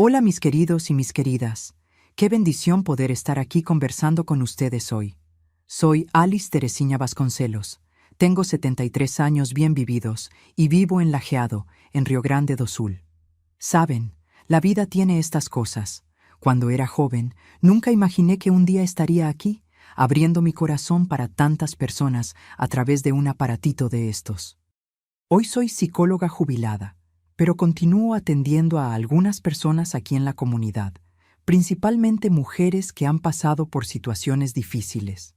Hola mis queridos y mis queridas, qué bendición poder estar aquí conversando con ustedes hoy. Soy Alice Teresina Vasconcelos, tengo 73 años bien vividos y vivo en Lajeado, en Río Grande do Sul. Saben, la vida tiene estas cosas. Cuando era joven, nunca imaginé que un día estaría aquí, abriendo mi corazón para tantas personas a través de un aparatito de estos. Hoy soy psicóloga jubilada, pero continúo atendiendo a algunas personas aquí en la comunidad, principalmente mujeres que han pasado por situaciones difíciles.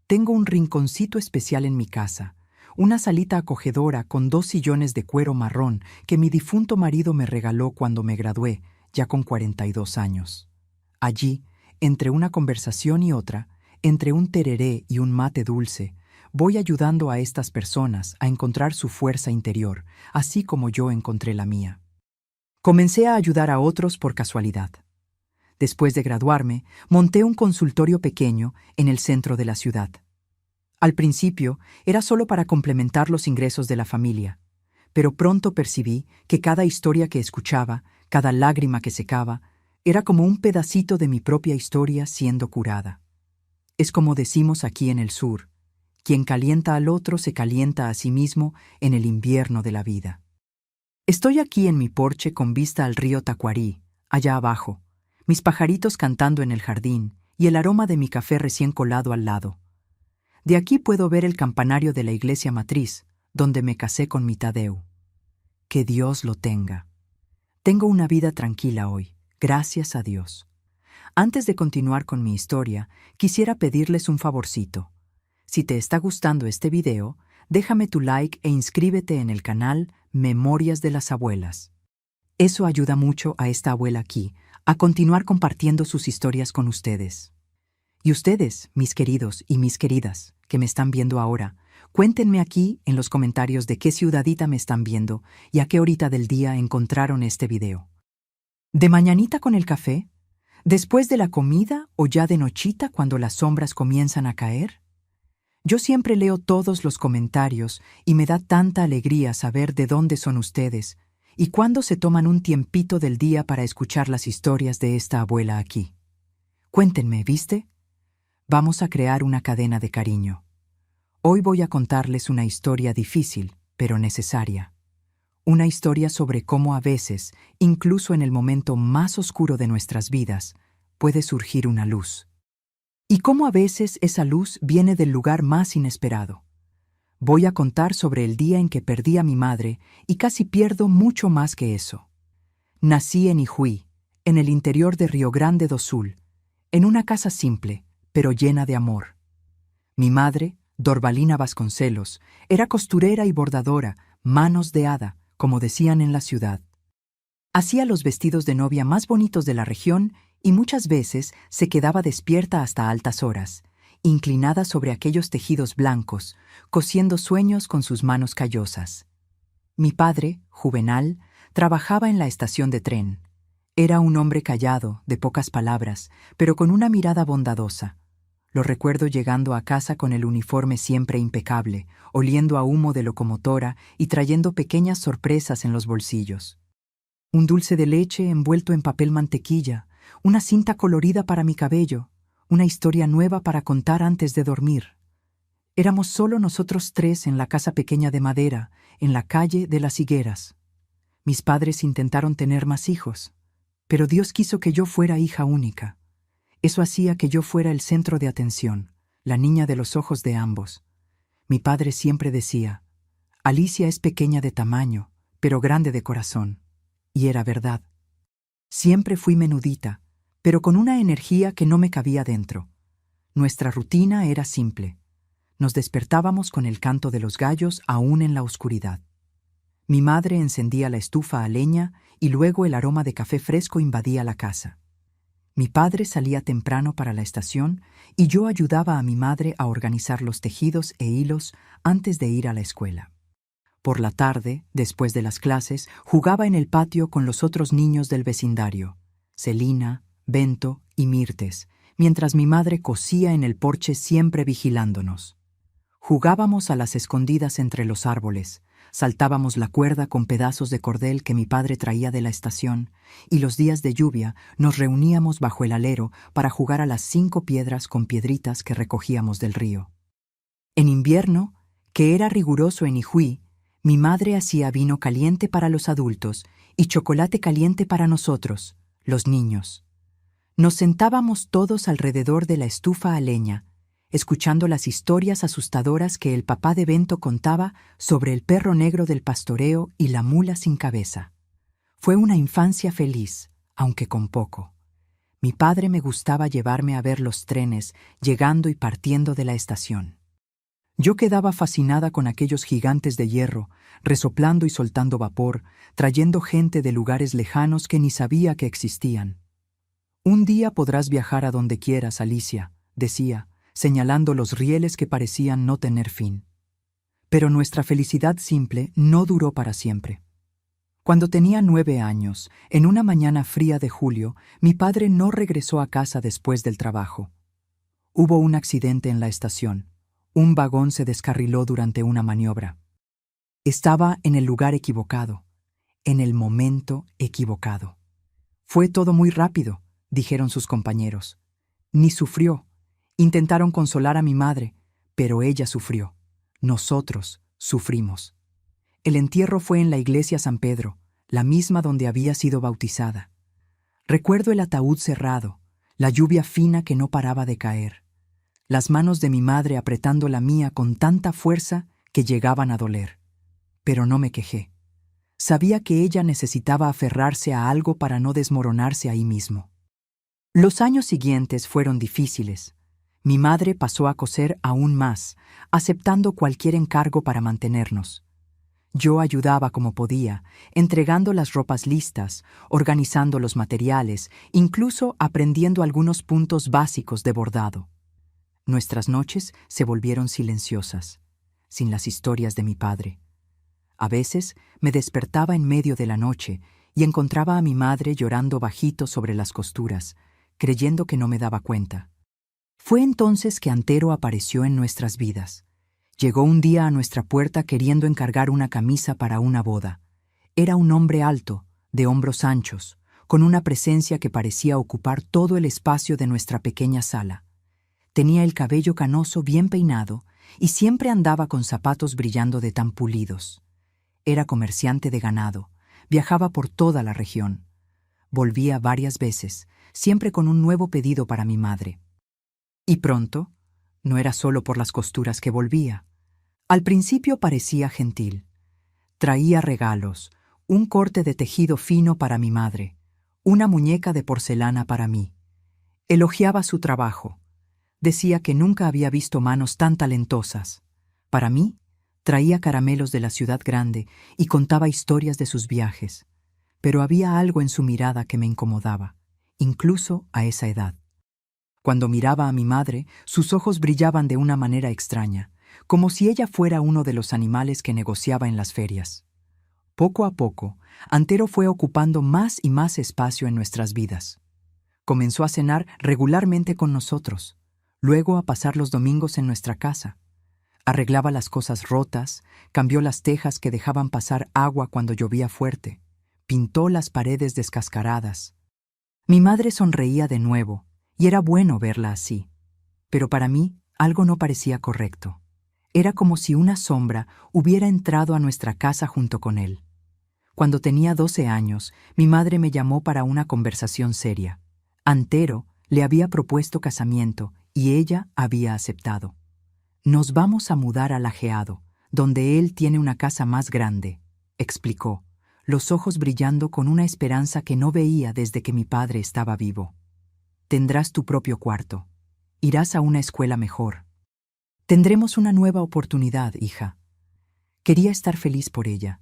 Tengo un rinconcito especial en mi casa, una salita acogedora con 2 sillones de cuero marrón que mi difunto marido me regaló cuando me gradué, ya con 42 años. Allí, entre una conversación y otra, entre un tereré y un mate dulce, voy ayudando a estas personas a encontrar su fuerza interior, así como yo encontré la mía. Comencé a ayudar a otros por casualidad. Después de graduarme, monté un consultorio pequeño en el centro de la ciudad. Al principio, era solo para complementar los ingresos de la familia, pero pronto percibí que cada historia que escuchaba, cada lágrima que secaba, era como un pedacito de mi propia historia siendo curada. Es como decimos aquí en el sur: quien calienta al otro se calienta a sí mismo en el invierno de la vida. Estoy aquí en mi porche con vista al río Tacuarí, allá abajo, mis pajaritos cantando en el jardín y el aroma de mi café recién colado al lado. De aquí puedo ver el campanario de la iglesia matriz, donde me casé con mi Tadeu. Que Dios lo tenga. Tengo una vida tranquila hoy, gracias a Dios. Antes de continuar con mi historia, quisiera pedirles un favorcito. Si te está gustando este video, déjame tu like e inscríbete en el canal Memorias de las Abuelas. Eso ayuda mucho a esta abuela aquí a continuar compartiendo sus historias con ustedes. Y ustedes, mis queridos y mis queridas, que me están viendo ahora, cuéntenme aquí en los comentarios de qué ciudadita me están viendo y a qué horita del día encontraron este video. ¿De mañanita con el café? ¿Después de la comida o ya de nochita cuando las sombras comienzan a caer? Yo siempre leo todos los comentarios y me da tanta alegría saber de dónde son ustedes y cuándo se toman un tiempito del día para escuchar las historias de esta abuela aquí. Cuéntenme, ¿viste? Vamos a crear una cadena de cariño. Hoy voy a contarles una historia difícil, pero necesaria. Una historia sobre cómo a veces, incluso en el momento más oscuro de nuestras vidas, puede surgir una luz. Y cómo a veces esa luz viene del lugar más inesperado. Voy a contar sobre el día en que perdí a mi madre y casi pierdo mucho más que eso. Nací en Ijuí, en el interior de Río Grande do Sul, en una casa simple, pero llena de amor. Mi madre, Dorvalina Vasconcelos, era costurera y bordadora, manos de hada, como decían en la ciudad. Hacía los vestidos de novia más bonitos de la región y muchas veces se quedaba despierta hasta altas horas, inclinada sobre aquellos tejidos blancos, cosiendo sueños con sus manos callosas. Mi padre, Juvenal, trabajaba en la estación de tren. Era un hombre callado, de pocas palabras, pero con una mirada bondadosa. Lo recuerdo llegando a casa con el uniforme siempre impecable, oliendo a humo de locomotora y trayendo pequeñas sorpresas en los bolsillos. Un dulce de leche envuelto en papel mantequilla, una cinta colorida para mi cabello, una historia nueva para contar antes de dormir. Éramos solo nosotros 3 en la casa pequeña de madera, en la calle de las Higueras. Mis padres intentaron tener más hijos, pero Dios quiso que yo fuera hija única. Eso hacía que yo fuera el centro de atención, la niña de los ojos de ambos. Mi padre siempre decía: Alicia es pequeña de tamaño, pero grande de corazón. Y era verdad. Siempre fui menudita, pero con una energía que no me cabía dentro. Nuestra rutina era simple. Nos despertábamos con el canto de los gallos aún en la oscuridad. Mi madre encendía la estufa a leña y luego el aroma de café fresco invadía la casa. Mi padre salía temprano para la estación y yo ayudaba a mi madre a organizar los tejidos e hilos antes de ir a la escuela. Por la tarde, después de las clases, jugaba en el patio con los otros niños del vecindario, Celina, Bento y Mirtes, mientras mi madre cosía en el porche siempre vigilándonos. Jugábamos a las escondidas entre los árboles, saltábamos la cuerda con pedazos de cordel que mi padre traía de la estación, y los días de lluvia nos reuníamos bajo el alero para jugar a las 5 piedras con piedritas que recogíamos del río. En invierno, que era riguroso en Ijuí, mi madre hacía vino caliente para los adultos y chocolate caliente para nosotros, los niños. Nos sentábamos todos alrededor de la estufa a leña, escuchando las historias asustadoras que el papá de Bento contaba sobre el perro negro del pastoreo y la mula sin cabeza. Fue una infancia feliz, aunque con poco. Mi padre me gustaba llevarme a ver los trenes llegando y partiendo de la estación. Yo quedaba fascinada con aquellos gigantes de hierro, resoplando y soltando vapor, trayendo gente de lugares lejanos que ni sabía que existían. Un día podrás viajar a donde quieras, Alicia, decía, señalando los rieles que parecían no tener fin. Pero nuestra felicidad simple no duró para siempre. Cuando tenía 9 años, en una mañana fría de julio, mi padre no regresó a casa después del trabajo. Hubo un accidente en la estación. Un vagón se descarriló durante una maniobra. Estaba en el lugar equivocado, en el momento equivocado. Fue todo muy rápido, dijeron sus compañeros. Ni sufrió. Intentaron consolar a mi madre, pero ella sufrió. Nosotros sufrimos. El entierro fue en la iglesia San Pedro, la misma donde había sido bautizada. Recuerdo el ataúd cerrado, la lluvia fina que no paraba de caer, las manos de mi madre apretando la mía con tanta fuerza que llegaban a doler. Pero no me quejé. Sabía que ella necesitaba aferrarse a algo para no desmoronarse ahí mismo. Los años siguientes fueron difíciles. Mi madre pasó a coser aún más, aceptando cualquier encargo para mantenernos. Yo ayudaba como podía, entregando las ropas listas, organizando los materiales, incluso aprendiendo algunos puntos básicos de bordado. Nuestras noches se volvieron silenciosas, sin las historias de mi padre. A veces me despertaba en medio de la noche y encontraba a mi madre llorando bajito sobre las costuras, creyendo que no me daba cuenta. Fue entonces que Antero apareció en nuestras vidas. Llegó un día a nuestra puerta queriendo encargar una camisa para una boda. Era un hombre alto, de hombros anchos, con una presencia que parecía ocupar todo el espacio de nuestra pequeña sala. Tenía el cabello canoso bien peinado y siempre andaba con zapatos brillando de tan pulidos. Era comerciante de ganado, viajaba por toda la región. Volvía varias veces, siempre con un nuevo pedido para mi madre. Y pronto, no era solo por las costuras que volvía. Al principio parecía gentil. Traía regalos, un corte de tejido fino para mi madre, una muñeca de porcelana para mí. Elogiaba su trabajo. Decía que nunca había visto manos tan talentosas. Para mí, traía caramelos de la ciudad grande y contaba historias de sus viajes. Pero había algo en su mirada que me incomodaba, incluso a esa edad. Cuando miraba a mi madre, sus ojos brillaban de una manera extraña, como si ella fuera uno de los animales que negociaba en las ferias. Poco a poco, Antero fue ocupando más y más espacio en nuestras vidas. Comenzó a cenar regularmente con nosotros, luego a pasar los domingos en nuestra casa. Arreglaba las cosas rotas, cambió las tejas que dejaban pasar agua cuando llovía fuerte, pintó las paredes descascaradas. Mi madre sonreía de nuevo, y era bueno verla así. Pero para mí, algo no parecía correcto. Era como si una sombra hubiera entrado a nuestra casa junto con él. Cuando tenía 12 años, mi madre me llamó para una conversación seria. Antero le había propuesto casamiento y ella había aceptado. Nos vamos a mudar a Lajeado, donde él tiene una casa más grande, explicó, los ojos brillando con una esperanza que no veía desde que mi padre estaba vivo. Tendrás tu propio cuarto. Irás a una escuela mejor. Tendremos una nueva oportunidad, hija. Quería estar feliz por ella,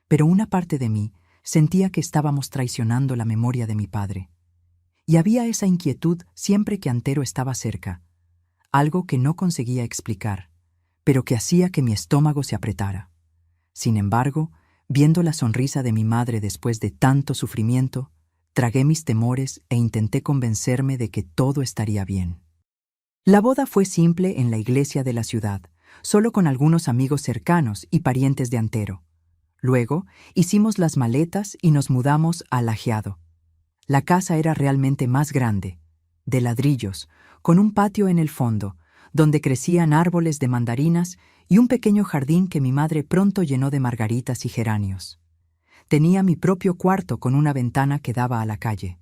pero una parte de mí sentía que estábamos traicionando la memoria de mi padre. Y había esa inquietud siempre que Antero estaba cerca, algo que no conseguía explicar, pero que hacía que mi estómago se apretara. Sin embargo, viendo la sonrisa de mi madre después de tanto sufrimiento, tragué mis temores e intenté convencerme de que todo estaría bien. La boda fue simple en la iglesia de la ciudad, solo con algunos amigos cercanos y parientes de Antero. Luego, hicimos las maletas y nos mudamos a Lajeado. La casa era realmente más grande, de ladrillos, con un patio en el fondo, donde crecían árboles de mandarinas y un pequeño jardín que mi madre pronto llenó de margaritas y geranios. Tenía mi propio cuarto con una ventana que daba a la calle.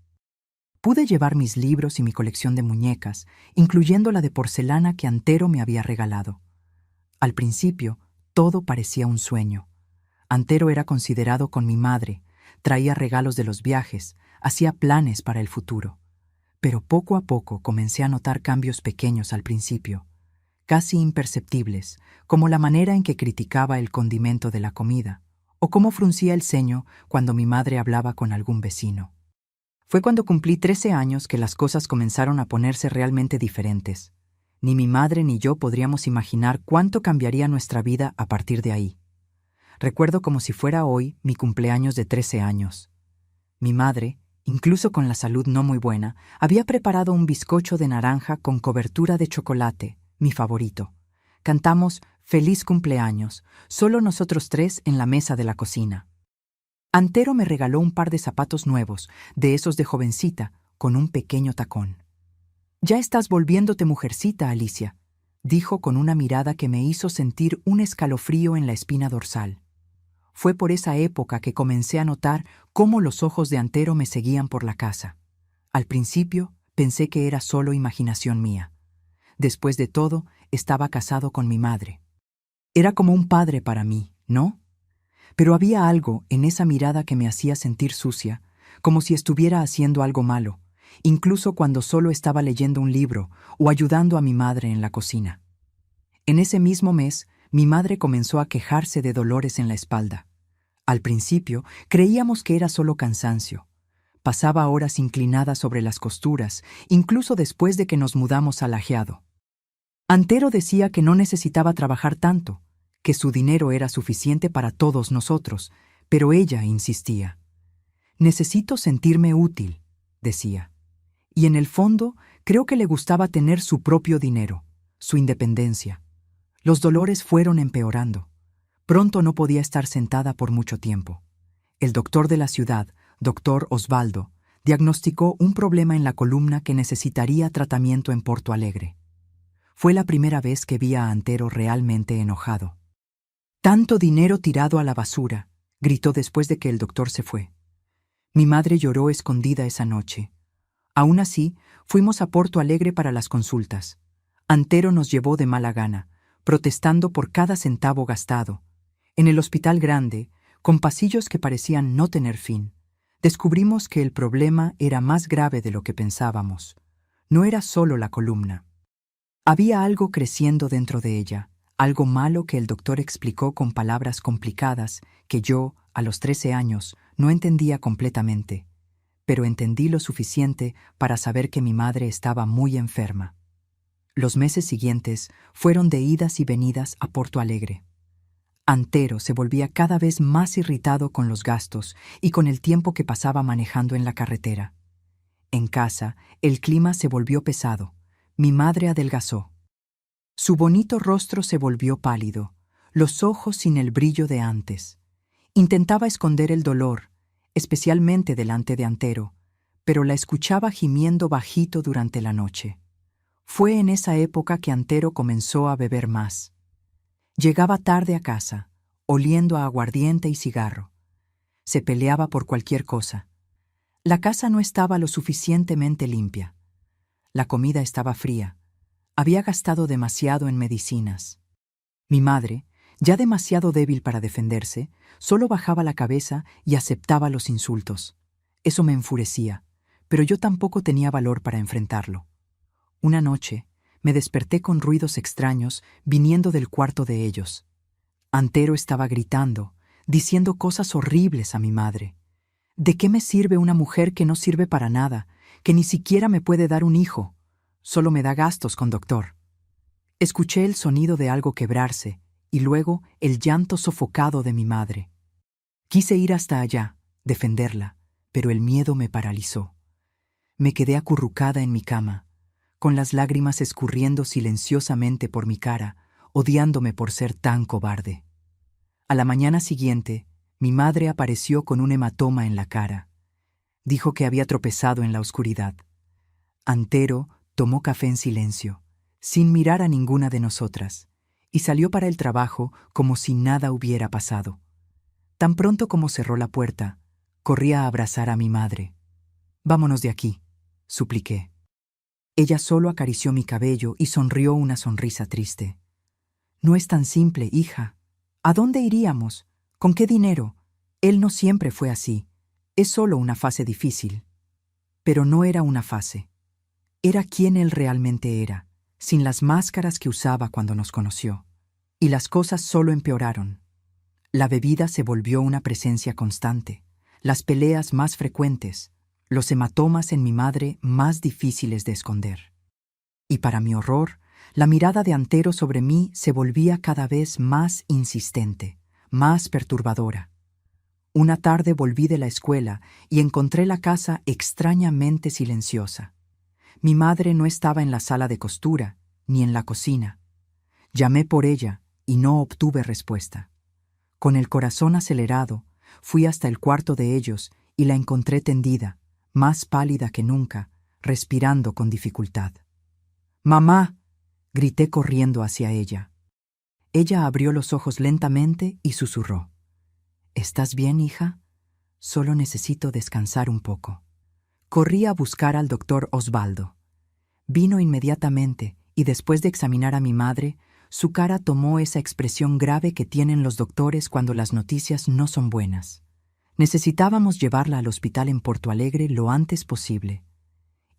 Pude llevar mis libros y mi colección de muñecas, incluyendo la de porcelana que Antero me había regalado. Al principio, todo parecía un sueño. Antero era considerado con mi madre, traía regalos de los viajes, hacía planes para el futuro. Pero poco a poco comencé a notar cambios pequeños al principio, casi imperceptibles, como la manera en que criticaba el condimento de la comida, o cómo fruncía el ceño cuando mi madre hablaba con algún vecino. Fue cuando cumplí 13 años que las cosas comenzaron a ponerse realmente diferentes. Ni mi madre ni yo podríamos imaginar cuánto cambiaría nuestra vida a partir de ahí. Recuerdo como si fuera hoy mi cumpleaños de 13 años. Mi madre, incluso con la salud no muy buena, había preparado un bizcocho de naranja con cobertura de chocolate, mi favorito. Cantamos «Feliz cumpleaños», solo nosotros tres en la mesa de la cocina. Antero me regaló un par de zapatos nuevos, de esos de jovencita, con un pequeño tacón. «Ya estás volviéndote mujercita, Alicia», dijo con una mirada que me hizo sentir un escalofrío en la espina dorsal. Fue por esa época que comencé a notar cómo los ojos de Antero me seguían por la casa. Al principio, pensé que era solo imaginación mía. Después de todo, estaba casado con mi madre. Era como un padre para mí, ¿no? Pero había algo en esa mirada que me hacía sentir sucia, como si estuviera haciendo algo malo, incluso cuando solo estaba leyendo un libro o ayudando a mi madre en la cocina. En ese mismo mes, mi madre comenzó a quejarse de dolores en la espalda. Al principio, creíamos que era solo cansancio. Pasaba horas inclinada sobre las costuras, incluso después de que nos mudamos a Lajeado. Antero decía que no necesitaba trabajar tanto, que su dinero era suficiente para todos nosotros, pero ella insistía. «Necesito sentirme útil», decía. Y en el fondo, creo que le gustaba tener su propio dinero, su independencia. Los dolores fueron empeorando. Pronto no podía estar sentada por mucho tiempo. El doctor de la ciudad, doctor Osvaldo, diagnosticó un problema en la columna que necesitaría tratamiento en Porto Alegre. Fue la primera vez que vi a Antero realmente enojado. «Tanto dinero tirado a la basura», gritó después de que el doctor se fue. Mi madre lloró escondida esa noche. Aún así, fuimos a Porto Alegre para las consultas. Antero nos llevó de mala gana, protestando por cada centavo gastado. En el hospital grande, con pasillos que parecían no tener fin, descubrimos que el problema era más grave de lo que pensábamos. No era solo la columna. Había algo creciendo dentro de ella, algo malo que el doctor explicó con palabras complicadas que yo, a los 13 años, no entendía completamente, pero entendí lo suficiente para saber que mi madre estaba muy enferma. Los meses siguientes fueron de idas y venidas a Porto Alegre. Antero se volvía cada vez más irritado con los gastos y con el tiempo que pasaba manejando en la carretera. En casa, el clima se volvió pesado. Mi madre adelgazó. Su bonito rostro se volvió pálido, los ojos sin el brillo de antes. Intentaba esconder el dolor, especialmente delante de Antero, pero la escuchaba gimiendo bajito durante la noche. Fue en esa época que Antero comenzó a beber más. Llegaba tarde a casa, oliendo a aguardiente y cigarro. Se peleaba por cualquier cosa. La casa no estaba lo suficientemente limpia. La comida estaba fría. Había gastado demasiado en medicinas. Mi madre, ya demasiado débil para defenderse, solo bajaba la cabeza y aceptaba los insultos. Eso me enfurecía, pero yo tampoco tenía valor para enfrentarlo. Una noche, me desperté con ruidos extraños viniendo del cuarto de ellos. Antero estaba gritando, diciendo cosas horribles a mi madre. ¿De qué me sirve una mujer que no sirve para nada, que ni siquiera me puede dar un hijo? Solo me da gastos con doctor. Escuché el sonido de algo quebrarse y luego el llanto sofocado de mi madre. Quise ir hasta allá, defenderla, pero el miedo me paralizó. Me quedé acurrucada en mi cama, con las lágrimas escurriendo silenciosamente por mi cara, odiándome por ser tan cobarde. A la mañana siguiente, Mi madre apareció con un hematoma en la cara. Dijo que había tropezado en la oscuridad. Antero tomó café en silencio, sin mirar a ninguna de nosotras, y salió para el trabajo como si nada hubiera pasado. Tan pronto como cerró la puerta, corrí a abrazar a mi madre. «Vámonos de aquí», supliqué. Ella solo acarició mi cabello y sonrió una sonrisa triste. «No es tan simple, hija. ¿A dónde iríamos? ¿Con qué dinero? Él no siempre fue así. Es solo una fase difícil». Pero no era una fase. Era quien él realmente era, sin las máscaras que usaba cuando nos conoció. Y las cosas solo empeoraron. La bebida se volvió una presencia constante, las peleas más frecuentes, los hematomas en mi madre más difíciles de esconder. Y para mi horror, la mirada de Antero sobre mí se volvía cada vez más insistente, más perturbadora. Una tarde volví de la escuela y encontré la casa extrañamente silenciosa. Mi madre no estaba en la sala de costura, ni en la cocina. Llamé por ella y no obtuve respuesta. Con el corazón acelerado, fui hasta el cuarto de ellos y la encontré tendida, más pálida que nunca, respirando con dificultad. «¡Mamá!», grité corriendo hacia ella. Ella abrió los ojos lentamente y susurró. «¿Estás bien, hija? Solo necesito descansar un poco». Corrí a buscar al doctor Osvaldo. Vino inmediatamente y después de examinar a mi madre, su cara tomó esa expresión grave que tienen los doctores cuando las noticias no son buenas. Necesitábamos llevarla al hospital en Porto Alegre lo antes posible.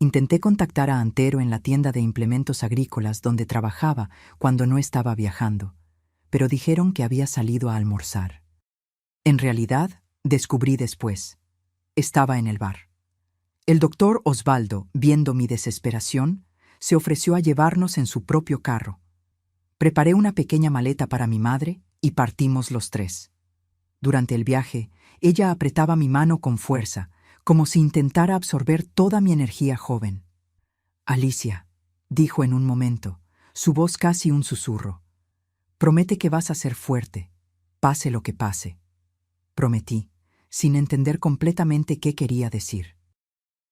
Intenté contactar a Antero en la tienda de implementos agrícolas donde trabajaba cuando no estaba viajando, pero dijeron que había salido a almorzar. En realidad, descubrí después. Estaba en el bar. El doctor Osvaldo, viendo mi desesperación, se ofreció a llevarnos en su propio carro. Preparé una pequeña maleta para mi madre y partimos los tres. Durante el viaje, ella apretaba mi mano con fuerza, como si intentara absorber toda mi energía joven. «Alicia», dijo en un momento, su voz casi un susurro, «promete que vas a ser fuerte, pase lo que pase». Prometí, sin entender completamente qué quería decir.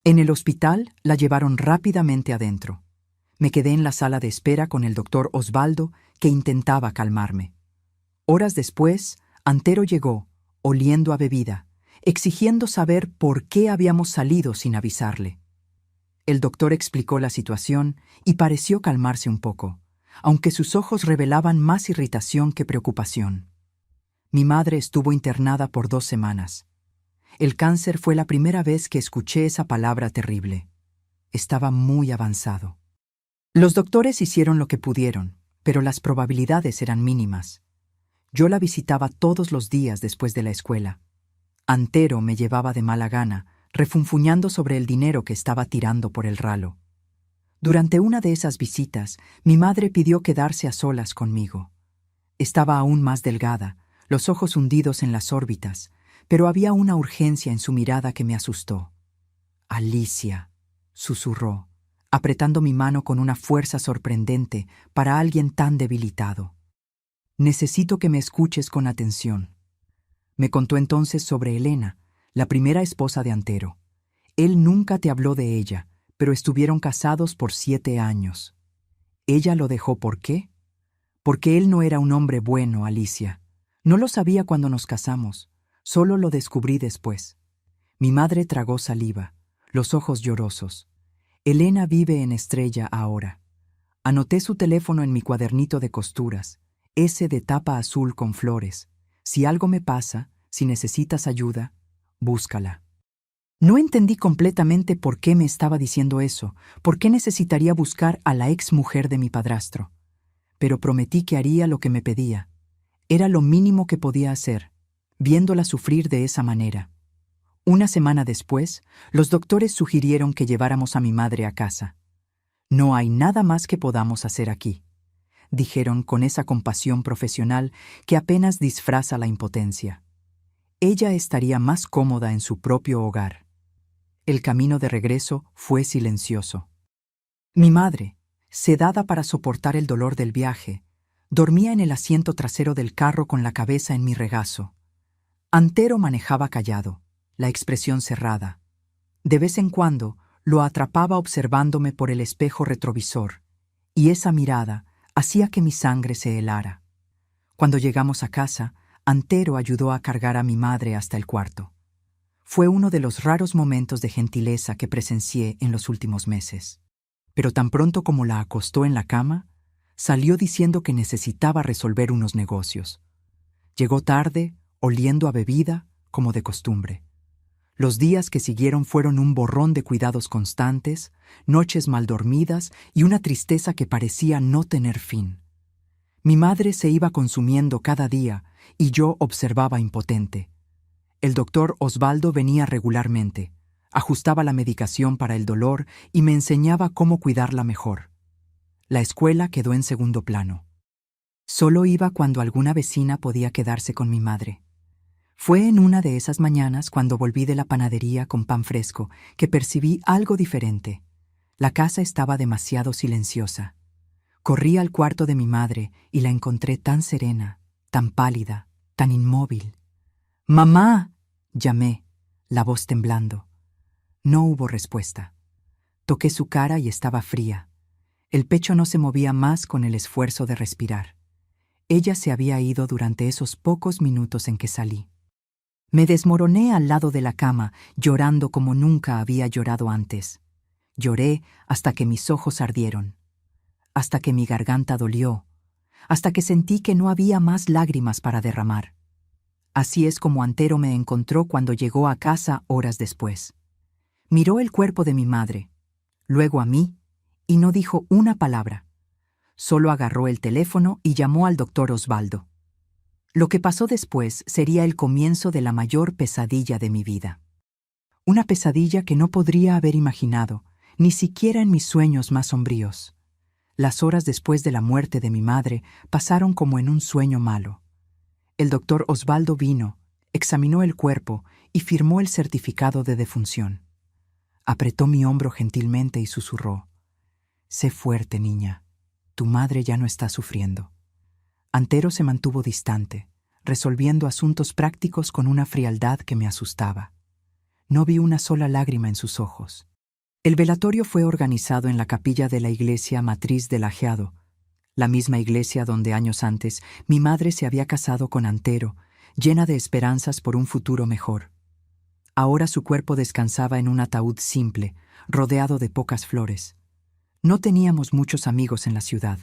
En el hospital la llevaron rápidamente adentro. Me quedé en la sala de espera con el doctor Osvaldo, que intentaba calmarme. Horas después, Antero llegó, oliendo a bebida, exigiendo saber por qué habíamos salido sin avisarle. El doctor explicó la situación y pareció calmarse un poco, aunque sus ojos revelaban más irritación que preocupación. Mi madre estuvo internada por 2 semanas. El cáncer fue la primera vez que escuché esa palabra terrible. Estaba muy avanzado. Los doctores hicieron lo que pudieron, pero las probabilidades eran mínimas. Yo la visitaba todos los días después de la escuela. Antero me llevaba de mala gana, refunfuñando sobre el dinero que estaba tirando por el ralo. Durante una de esas visitas, mi madre pidió quedarse a solas conmigo. Estaba aún más delgada, los ojos hundidos en las órbitas, pero había una urgencia en su mirada que me asustó. «Alicia», susurró, apretando mi mano con una fuerza sorprendente para alguien tan debilitado. «Necesito que me escuches con atención». Me contó entonces sobre Elena, la primera esposa de Antero. Él nunca te habló de ella, pero estuvieron casados por 7 años. Ella lo dejó, ¿por qué? Porque él no era un hombre bueno, Alicia. No lo sabía cuando nos casamos, solo lo descubrí después. Mi madre tragó saliva, los ojos llorosos. Elena vive en Estrella ahora. Anoté su teléfono en mi cuadernito de costuras, ese de tapa azul con flores. Si algo me pasa, si necesitas ayuda, búscala. No entendí completamente por qué me estaba diciendo eso, por qué necesitaría buscar a la ex mujer de mi padrastro. Pero prometí que haría lo que me pedía. Era lo mínimo que podía hacer, viéndola sufrir de esa manera. Una semana después, los doctores sugirieron que lleváramos a mi madre a casa. «No hay nada más que podamos hacer aquí», dijeron con esa compasión profesional que apenas disfraza la impotencia. Ella estaría más cómoda en su propio hogar. El camino de regreso fue silencioso. Mi madre, sedada para soportar el dolor del viaje, dormía en el asiento trasero del carro con la cabeza en mi regazo. Antero manejaba callado, la expresión cerrada. De vez en cuando lo atrapaba observándome por el espejo retrovisor, y esa mirada hacía que mi sangre se helara. Cuando llegamos a casa, Antero ayudó a cargar a mi madre hasta el cuarto. Fue uno de los raros momentos de gentileza que presencié en los últimos meses. Pero tan pronto como la acostó en la cama, salió diciendo que necesitaba resolver unos negocios. Llegó tarde, oliendo a bebida, como de costumbre. Los días que siguieron fueron un borrón de cuidados constantes, noches mal dormidas y una tristeza que parecía no tener fin. Mi madre se iba consumiendo cada día y yo observaba impotente. El doctor Osvaldo venía regularmente, ajustaba la medicación para el dolor y me enseñaba cómo cuidarla mejor. La escuela quedó en segundo plano. Solo iba cuando alguna vecina podía quedarse con mi madre. Fue en una de esas mañanas cuando volví de la panadería con pan fresco que percibí algo diferente. La casa estaba demasiado silenciosa. Corrí al cuarto de mi madre y la encontré tan serena, tan pálida, tan inmóvil. ¡Mamá!, llamé, la voz temblando. No hubo respuesta. Toqué su cara y estaba fría. El pecho no se movía más con el esfuerzo de respirar. Ella se había ido durante esos pocos minutos en que salí. Me desmoroné al lado de la cama, llorando como nunca había llorado antes. Lloré hasta que mis ojos ardieron, hasta que mi garganta dolió, hasta que sentí que no había más lágrimas para derramar. Así es como Antero me encontró cuando llegó a casa horas después. Miró el cuerpo de mi madre, luego a mí, y no dijo una palabra. Solo agarró el teléfono y llamó al doctor Osvaldo. Lo que pasó después sería el comienzo de la mayor pesadilla de mi vida. Una pesadilla que no podría haber imaginado, ni siquiera en mis sueños más sombríos. Las horas después de la muerte de mi madre pasaron como en un sueño malo. El doctor Osvaldo vino, examinó el cuerpo y firmó el certificado de defunción. Apretó mi hombro gentilmente y susurró: «Sé fuerte, niña. Tu madre ya no está sufriendo». Antero se mantuvo distante, resolviendo asuntos prácticos con una frialdad que me asustaba. No vi una sola lágrima en sus ojos. El velatorio fue organizado en la capilla de la iglesia matriz de Lajeado, la misma iglesia donde años antes mi madre se había casado con Antero, llena de esperanzas por un futuro mejor. Ahora su cuerpo descansaba en un ataúd simple, rodeado de pocas flores. No teníamos muchos amigos en la ciudad.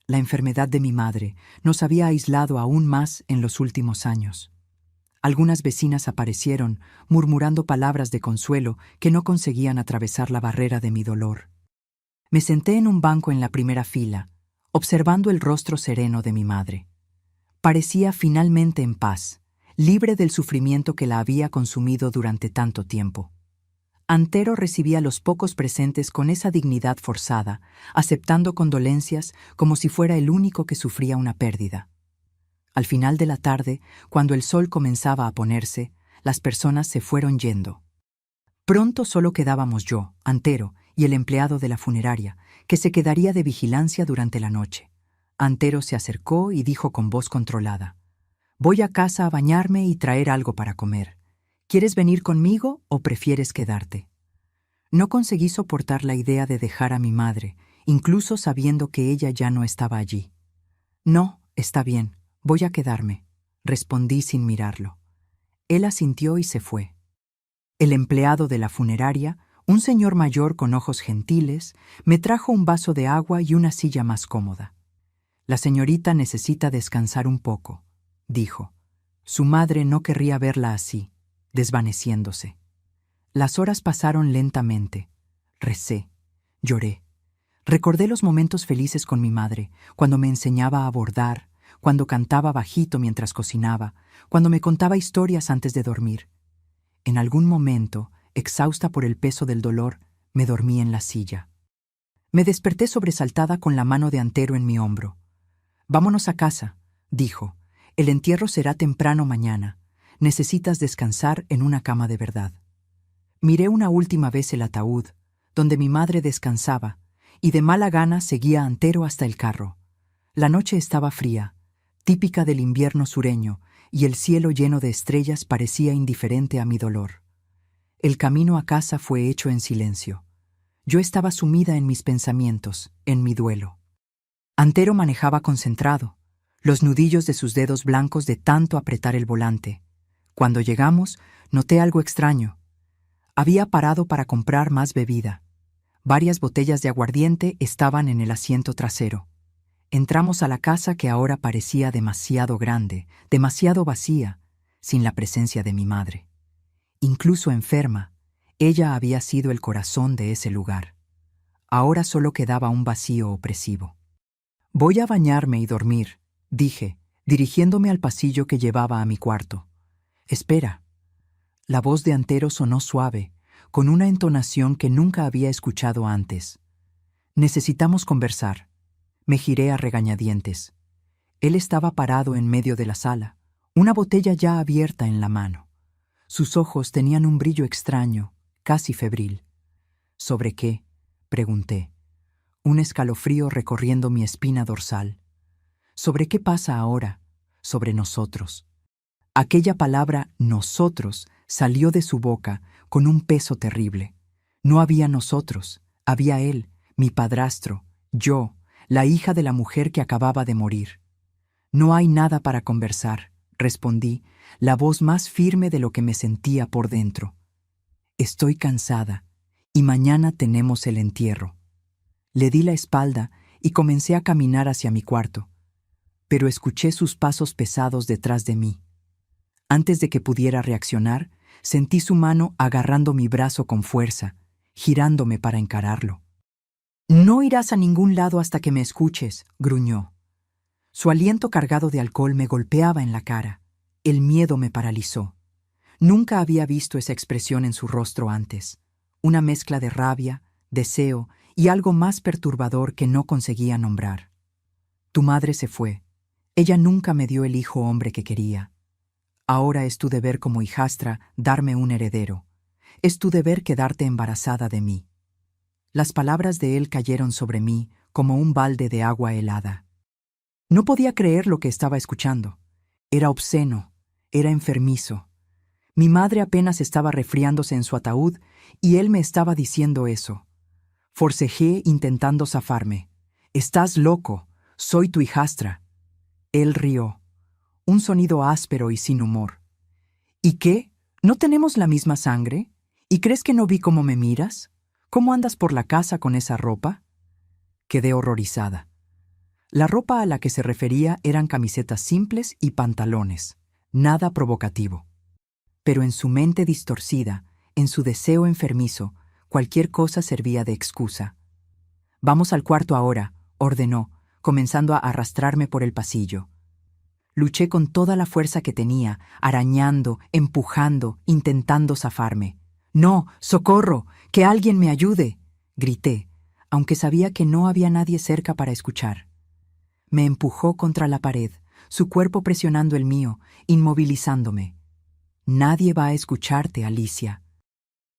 La enfermedad de mi madre nos había aislado aún más en los últimos años. Algunas vecinas aparecieron, murmurando palabras de consuelo que no conseguían atravesar la barrera de mi dolor. Me senté en un banco en la primera fila, observando el rostro sereno de mi madre. Parecía finalmente en paz, libre del sufrimiento que la había consumido durante tanto tiempo. Antero recibía los pocos presentes con esa dignidad forzada, aceptando condolencias como si fuera el único que sufría una pérdida. Al final de la tarde, cuando el sol comenzaba a ponerse, las personas se fueron yendo. Pronto solo quedábamos yo, Antero, y el empleado de la funeraria, que se quedaría de vigilancia durante la noche. Antero se acercó y dijo con voz controlada: «Voy a casa a bañarme y traer algo para comer. ¿Quieres venir conmigo o prefieres quedarte?» No conseguí soportar la idea de dejar a mi madre, incluso sabiendo que ella ya no estaba allí. «No, está bien, voy a quedarme», respondí sin mirarlo. Él asintió y se fue. El empleado de la funeraria, un señor mayor con ojos gentiles, me trajo un vaso de agua y una silla más cómoda. «La señorita necesita descansar un poco», dijo. Su madre no querría verla así, desvaneciéndose. Las horas pasaron lentamente. Recé, lloré. Recordé los momentos felices con mi madre, cuando me enseñaba a bordar, cuando cantaba bajito mientras cocinaba, cuando me contaba historias antes de dormir. En algún momento, exhausta por el peso del dolor, me dormí en la silla. Me desperté sobresaltada con la mano de Antero en mi hombro. «Vámonos a casa», dijo. «El entierro será temprano mañana. Necesitas descansar en una cama de verdad». Miré una última vez el ataúd, donde mi madre descansaba, y de mala gana seguía a Antero hasta el carro. La noche estaba fría, típica del invierno sureño, y el cielo lleno de estrellas parecía indiferente a mi dolor. El camino a casa fue hecho en silencio. Yo estaba sumida en mis pensamientos, en mi duelo. Antero manejaba concentrado, los nudillos de sus dedos blancos de tanto apretar el volante. Cuando llegamos, noté algo extraño. Había parado para comprar más bebida. Varias botellas de aguardiente estaban en el asiento trasero. Entramos a la casa que ahora parecía demasiado grande, demasiado vacía, sin la presencia de mi madre. Incluso enferma, ella había sido el corazón de ese lugar. Ahora solo quedaba un vacío opresivo. «Voy a bañarme y dormir», dije, dirigiéndome al pasillo que llevaba a mi cuarto. «Espera». La voz de Antero sonó suave, con una entonación que nunca había escuchado antes. «Necesitamos conversar». Me giré a regañadientes. Él estaba parado en medio de la sala, una botella ya abierta en la mano. Sus ojos tenían un brillo extraño, casi febril. «¿Sobre qué?», pregunté, un escalofrío recorriendo mi espina dorsal. ¿Sobre qué pasa ahora? Sobre nosotros. Aquella palabra «nosotros» salió de su boca con un peso terrible. No había nosotros, había él, mi padrastro, yo, la hija de la mujer que acababa de morir. «No hay nada para conversar», respondí, la voz más firme de lo que me sentía por dentro. «Estoy cansada, y mañana tenemos el entierro». Le di la espalda y comencé a caminar hacia mi cuarto, pero escuché sus pasos pesados detrás de mí. Antes de que pudiera reaccionar, sentí su mano agarrando mi brazo con fuerza, girándome para encararlo. «No irás a ningún lado hasta que me escuches», gruñó. Su aliento cargado de alcohol me golpeaba en la cara. El miedo me paralizó. Nunca había visto esa expresión en su rostro antes. Una mezcla de rabia, deseo y algo más perturbador que no conseguía nombrar. «Tu madre se fue. Ella nunca me dio el hijo hombre que quería. Ahora es tu deber como hijastra darme un heredero. Es tu deber quedarte embarazada de mí». Las palabras de él cayeron sobre mí como un balde de agua helada. No podía creer lo que estaba escuchando. Era obsceno, era enfermizo. Mi madre apenas estaba resfriándose en su ataúd y él me estaba diciendo eso. Forcejé intentando zafarme. «Estás loco, soy tu hijastra». Él rió, un sonido áspero y sin humor. «¿Y qué? ¿No tenemos la misma sangre? ¿Y crees que no vi cómo me miras? ¿Cómo andas por la casa con esa ropa?» Quedé horrorizada. La ropa a la que se refería eran camisetas simples y pantalones, nada provocativo. Pero en su mente distorcida, en su deseo enfermizo, cualquier cosa servía de excusa. «Vamos al cuarto ahora», ordenó, comenzando a arrastrarme por el pasillo. Luché con toda la fuerza que tenía, arañando, empujando, intentando zafarme. «¡No! ¡Socorro! ¡Que alguien me ayude!», grité, aunque sabía que no había nadie cerca para escuchar. Me empujó contra la pared, su cuerpo presionando el mío, inmovilizándome. «Nadie va a escucharte, Alicia.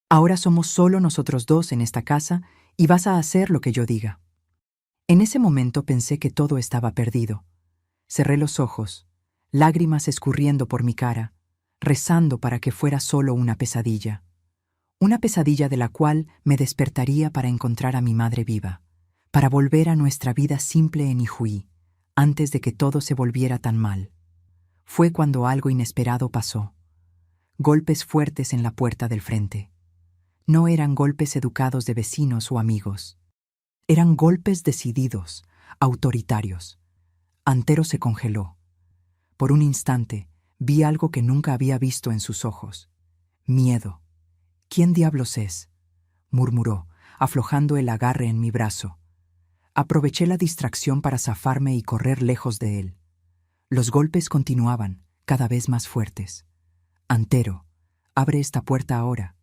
Ahora somos solo nosotros dos en esta casa y vas a hacer lo que yo diga». En ese momento pensé que todo estaba perdido. Cerré los ojos, lágrimas escurriendo por mi cara, rezando para que fuera solo una pesadilla. Una pesadilla de la cual me despertaría para encontrar a mi madre viva, para volver a nuestra vida simple en Ijuí, antes de que todo se volviera tan mal. Fue cuando algo inesperado pasó. Golpes fuertes en la puerta del frente. No eran golpes educados de vecinos o amigos. Eran golpes decididos, autoritarios. Antero se congeló. Por un instante, vi algo que nunca había visto en sus ojos. Miedo. «¿Quién diablos es?», murmuró, aflojando el agarre en mi brazo. Aproveché la distracción para zafarme y correr lejos de él. Los golpes continuaban, cada vez más fuertes. «Antero, abre esta puerta ahora».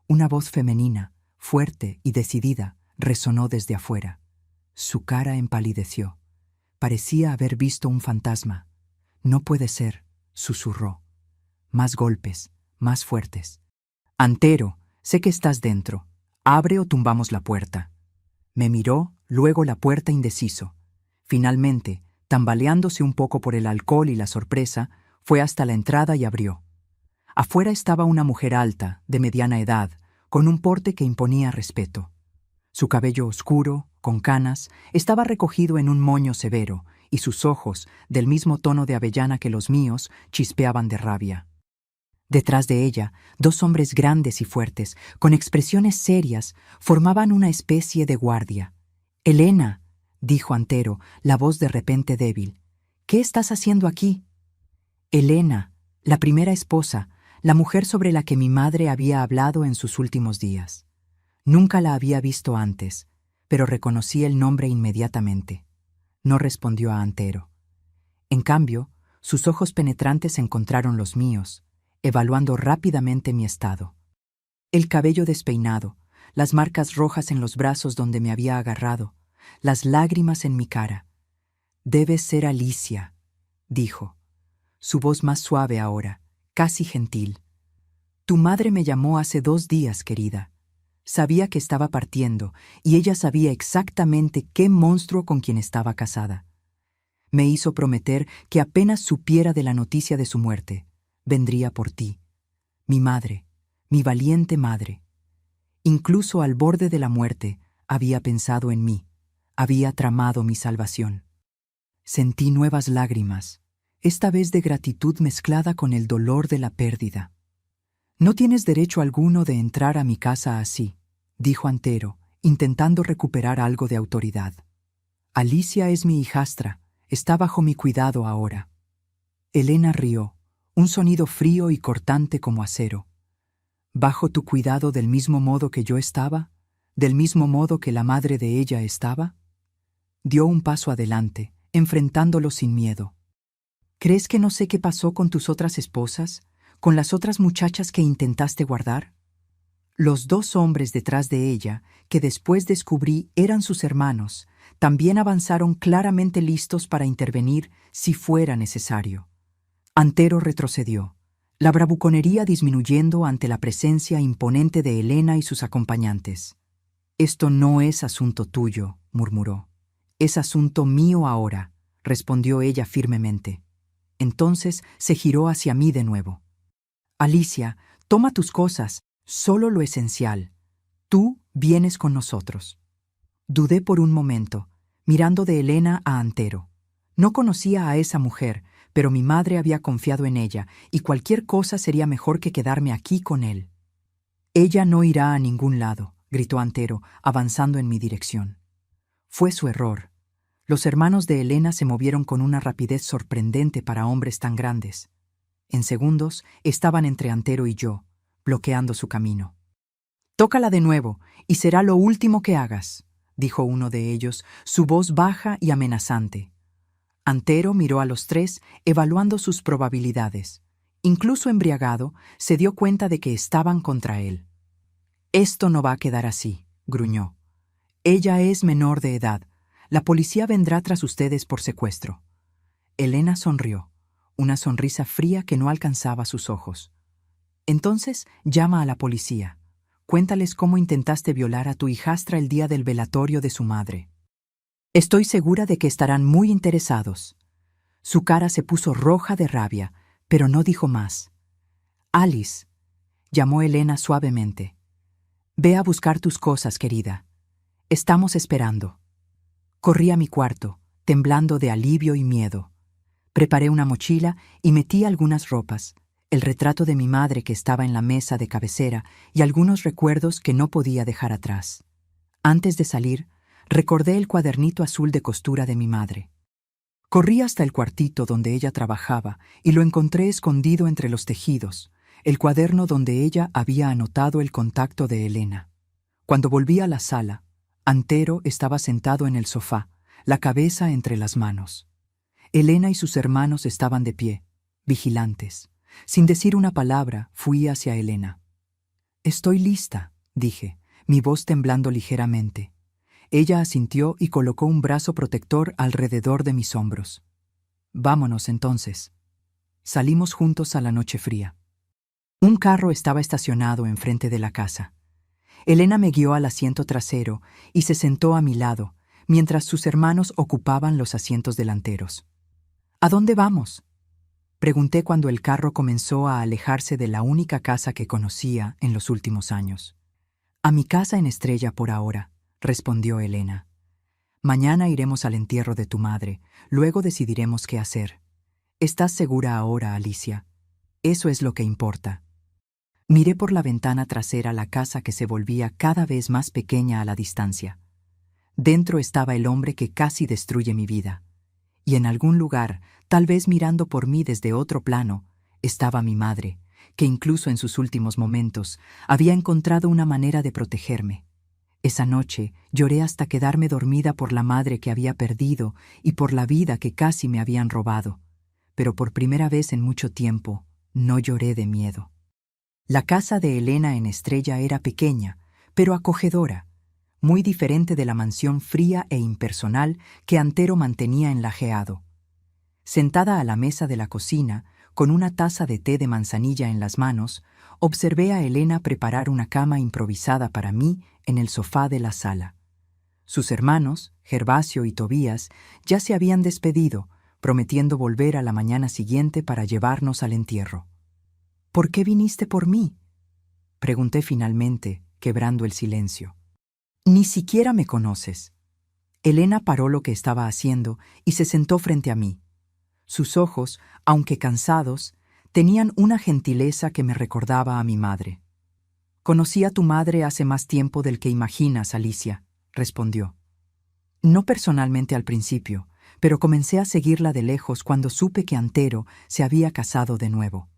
Una voz femenina, fuerte y decidida, resonó desde afuera. Su cara empalideció. Parecía haber visto un fantasma. «No puede ser», susurró. Más golpes, más fuertes. «Antero, sé que estás dentro. Abre o tumbamos la puerta». Me miró, luego la puerta indeciso. Finalmente, tambaleándose un poco por el alcohol y la sorpresa, Fue hasta la entrada y abrió. Afuera estaba una mujer alta, de mediana edad, con un porte que imponía respeto. Su cabello oscuro, con canas, estaba recogido en un moño severo, y sus ojos, del mismo tono de avellana que los míos, chispeaban de rabia. Detrás de ella, dos hombres grandes y fuertes, con expresiones serias, formaban una especie de guardia. «Elena», dijo Antero, la voz de repente débil, «¿qué estás haciendo aquí?» Elena, la primera esposa, la mujer sobre la que mi madre había hablado en sus últimos días. Nunca la había visto antes, pero reconocí el nombre inmediatamente. No respondió a Antero. En cambio, sus ojos penetrantes encontraron los míos, evaluando rápidamente mi estado. El cabello despeinado, las marcas rojas en los brazos donde me había agarrado, las lágrimas en mi cara. «Debes ser Alicia», dijo, su voz más suave ahora, casi gentil. «Tu madre me llamó hace 2 días, querida. Sabía que estaba partiendo, y ella sabía exactamente qué monstruo con quien estaba casada. Me hizo prometer que apenas supiera de la noticia de su muerte, vendría por ti. Mi madre, mi valiente madre. Incluso al borde de la muerte, había pensado en mí, había tramado mi salvación». Sentí nuevas lágrimas, esta vez de gratitud mezclada con el dolor de la pérdida. «No tienes derecho alguno de entrar a mi casa así», dijo Antero, intentando recuperar algo de autoridad. «Alicia es mi hijastra, está bajo mi cuidado ahora». Elena rió, un sonido frío y cortante como acero. «¿Bajo tu cuidado del mismo modo que yo estaba? ¿Del mismo modo que la madre de ella estaba?» Dio un paso adelante, enfrentándolo sin miedo. «¿Crees que no sé qué pasó con tus otras esposas, con las otras muchachas que intentaste guardar?» Los 2 hombres detrás de ella, que después descubrí eran sus hermanos, también avanzaron claramente listos para intervenir si fuera necesario. Antero retrocedió, la bravuconería disminuyendo ante la presencia imponente de Elena y sus acompañantes. «Esto no es asunto tuyo», murmuró. «Es asunto mío ahora», respondió ella firmemente. Entonces se giró hacia mí de nuevo. «Alicia, toma tus cosas, solo lo esencial. Tú vienes con nosotros». Dudé por un momento, mirando de Elena a Antero. No conocía a esa mujer, pero mi madre había confiado en ella, y cualquier cosa sería mejor que quedarme aquí con él. «Ella no irá a ningún lado», gritó Antero, avanzando en mi dirección. Fue su error. Los hermanos de Elena se movieron con una rapidez sorprendente para hombres tan grandes. En segundos estaban entre Antero y yo, bloqueando su camino. «Tócala de nuevo, y será lo último que hagas», dijo uno de ellos, su voz baja y amenazante. Antero miró a los 3, evaluando sus probabilidades. Incluso embriagado, se dio cuenta de que estaban contra él. «Esto no va a quedar así», gruñó. «Ella es menor de edad. La policía vendrá tras ustedes por secuestro». Elena sonrió, una sonrisa fría que no alcanzaba sus ojos. «Entonces llama a la policía. Cuéntales cómo intentaste violar a tu hijastra el día del velatorio de su madre. Estoy segura de que estarán muy interesados». Su cara se puso roja de rabia, pero no dijo más. «Alice», llamó Elena suavemente. «Ve a buscar tus cosas, querida. Estamos esperando». Corrí a mi cuarto, temblando de alivio y miedo. Preparé una mochila y metí algunas ropas, el retrato de mi madre que estaba en la mesa de cabecera y algunos recuerdos que no podía dejar atrás. Antes de salir, recordé el cuadernito azul de costura de mi madre. Corrí hasta el cuartito donde ella trabajaba y lo encontré escondido entre los tejidos, el cuaderno donde ella había anotado el contacto de Elena. Cuando volví a la sala, Antero estaba sentado en el sofá, la cabeza entre las manos. Elena y sus hermanos estaban de pie, vigilantes. Sin decir una palabra, fui hacia Elena. «Estoy lista», dije, mi voz temblando ligeramente. Ella asintió y colocó un brazo protector alrededor de mis hombros. «Vámonos entonces». Salimos juntos a la noche fría. Un carro estaba estacionado enfrente de la casa. Elena me guió al asiento trasero y se sentó a mi lado, mientras sus hermanos ocupaban los asientos delanteros. «¿A dónde vamos?» Pregunté cuando el carro comenzó a alejarse de la única casa que conocía en los últimos años. A mi casa en Estrella por ahora, respondió Elena. Mañana iremos al entierro de tu madre, luego decidiremos qué hacer. ¿Estás segura ahora, Alicia? Eso es lo que importa. Miré por la ventana trasera la casa que se volvía cada vez más pequeña a la distancia. Dentro estaba el hombre que casi destruye mi vida. Y en algún lugar, tal vez mirando por mí desde otro plano, estaba mi madre, que incluso en sus últimos momentos había encontrado una manera de protegerme. Esa noche lloré hasta quedarme dormida por la madre que había perdido y por la vida que casi me habían robado. Pero por primera vez en mucho tiempo, no lloré de miedo. La casa de Elena en Estrella era pequeña, pero acogedora, muy diferente de la mansión fría e impersonal que Antero mantenía en Lajeado. Sentada a la mesa de la cocina, con una taza de té de manzanilla en las manos, observé a Elena preparar una cama improvisada para mí en el sofá de la sala. Sus hermanos, Gervasio y Tobías, ya se habían despedido, prometiendo volver a la mañana siguiente para llevarnos al entierro. ¿Por qué viniste por mí?, pregunté finalmente, quebrando el silencio. Ni siquiera me conoces. Elena paró lo que estaba haciendo y se sentó frente a mí. Sus ojos, aunque cansados, tenían una gentileza que me recordaba a mi madre. «Conocí a tu madre hace más tiempo del que imaginas, Alicia», respondió. No personalmente al principio, pero comencé a seguirla de lejos cuando supe que Antero se había casado de nuevo.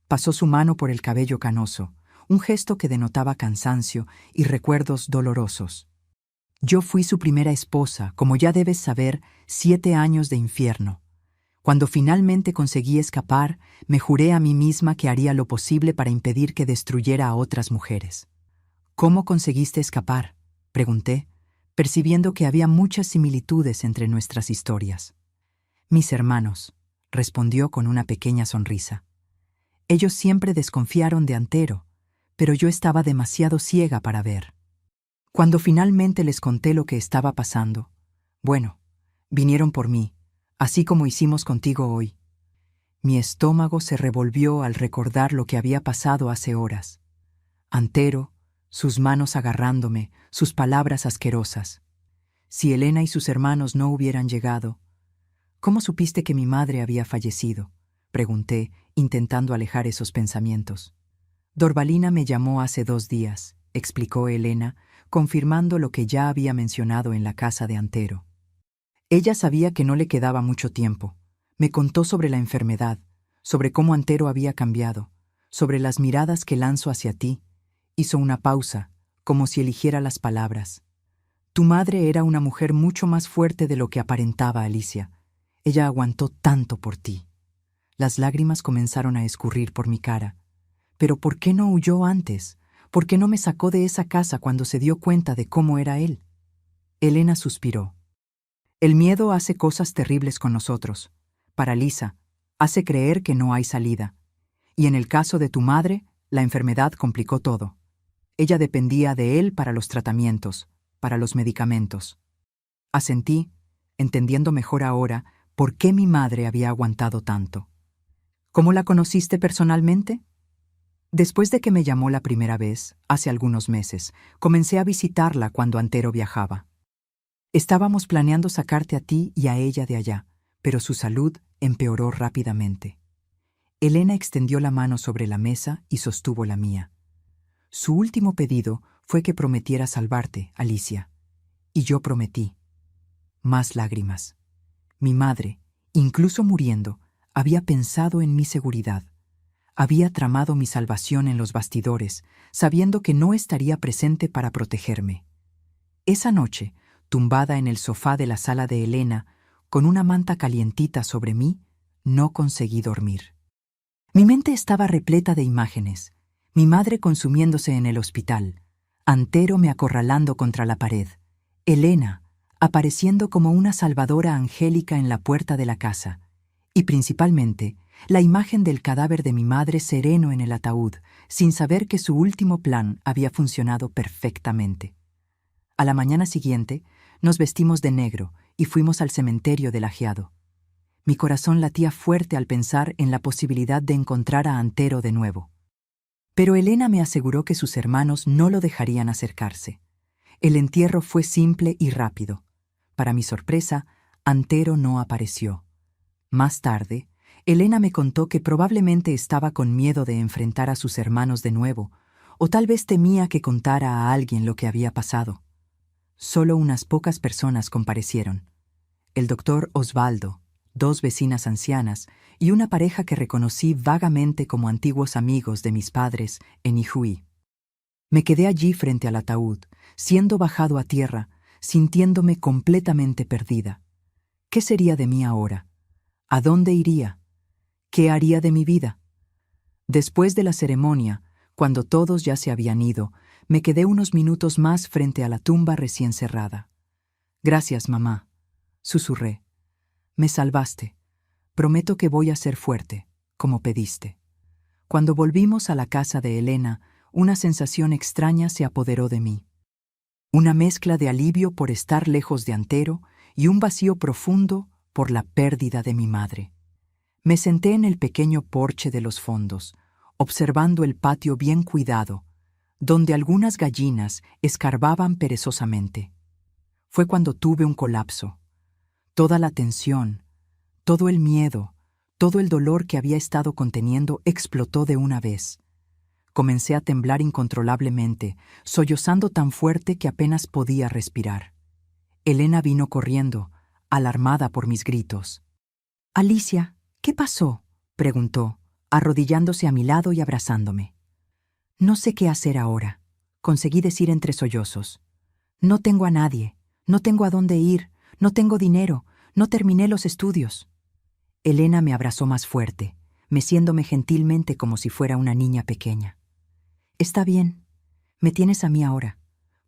Pasó su mano por el cabello canoso, un gesto que denotaba cansancio y recuerdos dolorosos. Yo fui su primera esposa, como ya debes saber, 7 años de infierno. Cuando finalmente conseguí escapar, me juré a mí misma que haría lo posible para impedir que destruyera a otras mujeres. ¿Cómo conseguiste escapar?, pregunté, percibiendo que había muchas similitudes entre nuestras historias. Mis hermanos, respondió con una pequeña sonrisa. Ellos siempre desconfiaron de Antero, pero yo estaba demasiado ciega para ver. Cuando finalmente les conté lo que estaba pasando, bueno, vinieron por mí, así como hicimos contigo hoy. Mi estómago se revolvió al recordar lo que había pasado hace horas. Antero, sus manos agarrándome, sus palabras asquerosas. Si Elena y sus hermanos no hubieran llegado. ¿Cómo supiste que mi madre había fallecido?, pregunté, intentando alejar esos pensamientos. Dorvalina me llamó hace 2 días, explicó Elena, confirmando lo que ya había mencionado en la casa de Antero. Ella sabía que no le quedaba mucho tiempo. Me contó sobre la enfermedad, sobre cómo Antero había cambiado, sobre las miradas que lanzo hacia ti. Hizo una pausa, como si eligiera las palabras. Tu madre era una mujer mucho más fuerte de lo que aparentaba, Alicia. Ella aguantó tanto por ti. Las lágrimas comenzaron a escurrir por mi cara. ¿Pero por qué no huyó antes? ¿Por qué no me sacó de esa casa cuando se dio cuenta de cómo era él? Elena suspiró. El miedo hace cosas terribles con nosotros. Paraliza, hace creer que no hay salida. Y en el caso de tu madre, la enfermedad complicó todo. Ella dependía de él para los tratamientos, para los medicamentos. Asentí, entendiendo mejor ahora por qué mi madre había aguantado tanto. ¿Cómo la conociste personalmente? Después de que me llamó la primera vez, hace algunos meses, comencé a visitarla cuando Antero viajaba. Estábamos planeando sacarte a ti y a ella de allá, pero su salud empeoró rápidamente. Elena extendió la mano sobre la mesa y sostuvo la mía. Su último pedido fue que prometiera salvarte, Alicia. Y yo prometí. Más lágrimas. Mi madre, incluso muriendo, había pensado en mi seguridad. Había tramado mi salvación en los bastidores, sabiendo que no estaría presente para protegerme. Esa noche, tumbada en el sofá de la sala de Elena, con una manta calientita sobre mí, no conseguí dormir. Mi mente estaba repleta de imágenes. Mi madre consumiéndose en el hospital, Antero me acorralando contra la pared, Elena apareciendo como una salvadora angélica en la puerta de la casa, y principalmente la imagen del cadáver de mi madre sereno en el ataúd, sin saber que su último plan había funcionado perfectamente. A la mañana siguiente, nos vestimos de negro y fuimos al cementerio de Lajeado. Mi corazón latía fuerte al pensar en la posibilidad de encontrar a Antero de nuevo. Pero Elena me aseguró que sus hermanos no lo dejarían acercarse. El entierro fue simple y rápido. Para mi sorpresa, Antero no apareció. Más tarde, Elena me contó que probablemente estaba con miedo de enfrentar a sus hermanos de nuevo, o tal vez temía que contara a alguien lo que había pasado. Solo unas pocas personas comparecieron. El doctor Osvaldo, 2 vecinas ancianas y una pareja que reconocí vagamente como antiguos amigos de mis padres en Ijuí. Me quedé allí frente al ataúd, siendo bajado a tierra, sintiéndome completamente perdida. ¿Qué sería de mí ahora? ¿A dónde iría? ¿Qué haría de mi vida? Después de la ceremonia, cuando todos ya se habían ido, me quedé unos minutos más frente a la tumba recién cerrada. «Gracias, mamá», susurré. «Me salvaste. Prometo que voy a ser fuerte, como pediste». Cuando volvimos a la casa de Elena, una sensación extraña se apoderó de mí. Una mezcla de alivio por estar lejos de Antero y un vacío profundo por la pérdida de mi madre. Me senté en el pequeño porche de los fondos, observando el patio bien cuidado, donde algunas gallinas escarbaban perezosamente. Fue cuando tuve un colapso. Toda la tensión, todo el miedo, todo el dolor que había estado conteniendo explotó de una vez. Comencé a temblar incontrolablemente, sollozando tan fuerte que apenas podía respirar. Elena vino corriendo, alarmada por mis gritos. «Alicia, ¿qué pasó?», preguntó, arrodillándose a mi lado y abrazándome. «No sé qué hacer ahora», conseguí decir entre sollozos. «No tengo a nadie, no tengo a dónde ir, no tengo dinero, no terminé los estudios». Elena me abrazó más fuerte, meciéndome gentilmente como si fuera una niña pequeña. «Está bien, me tienes a mí ahora.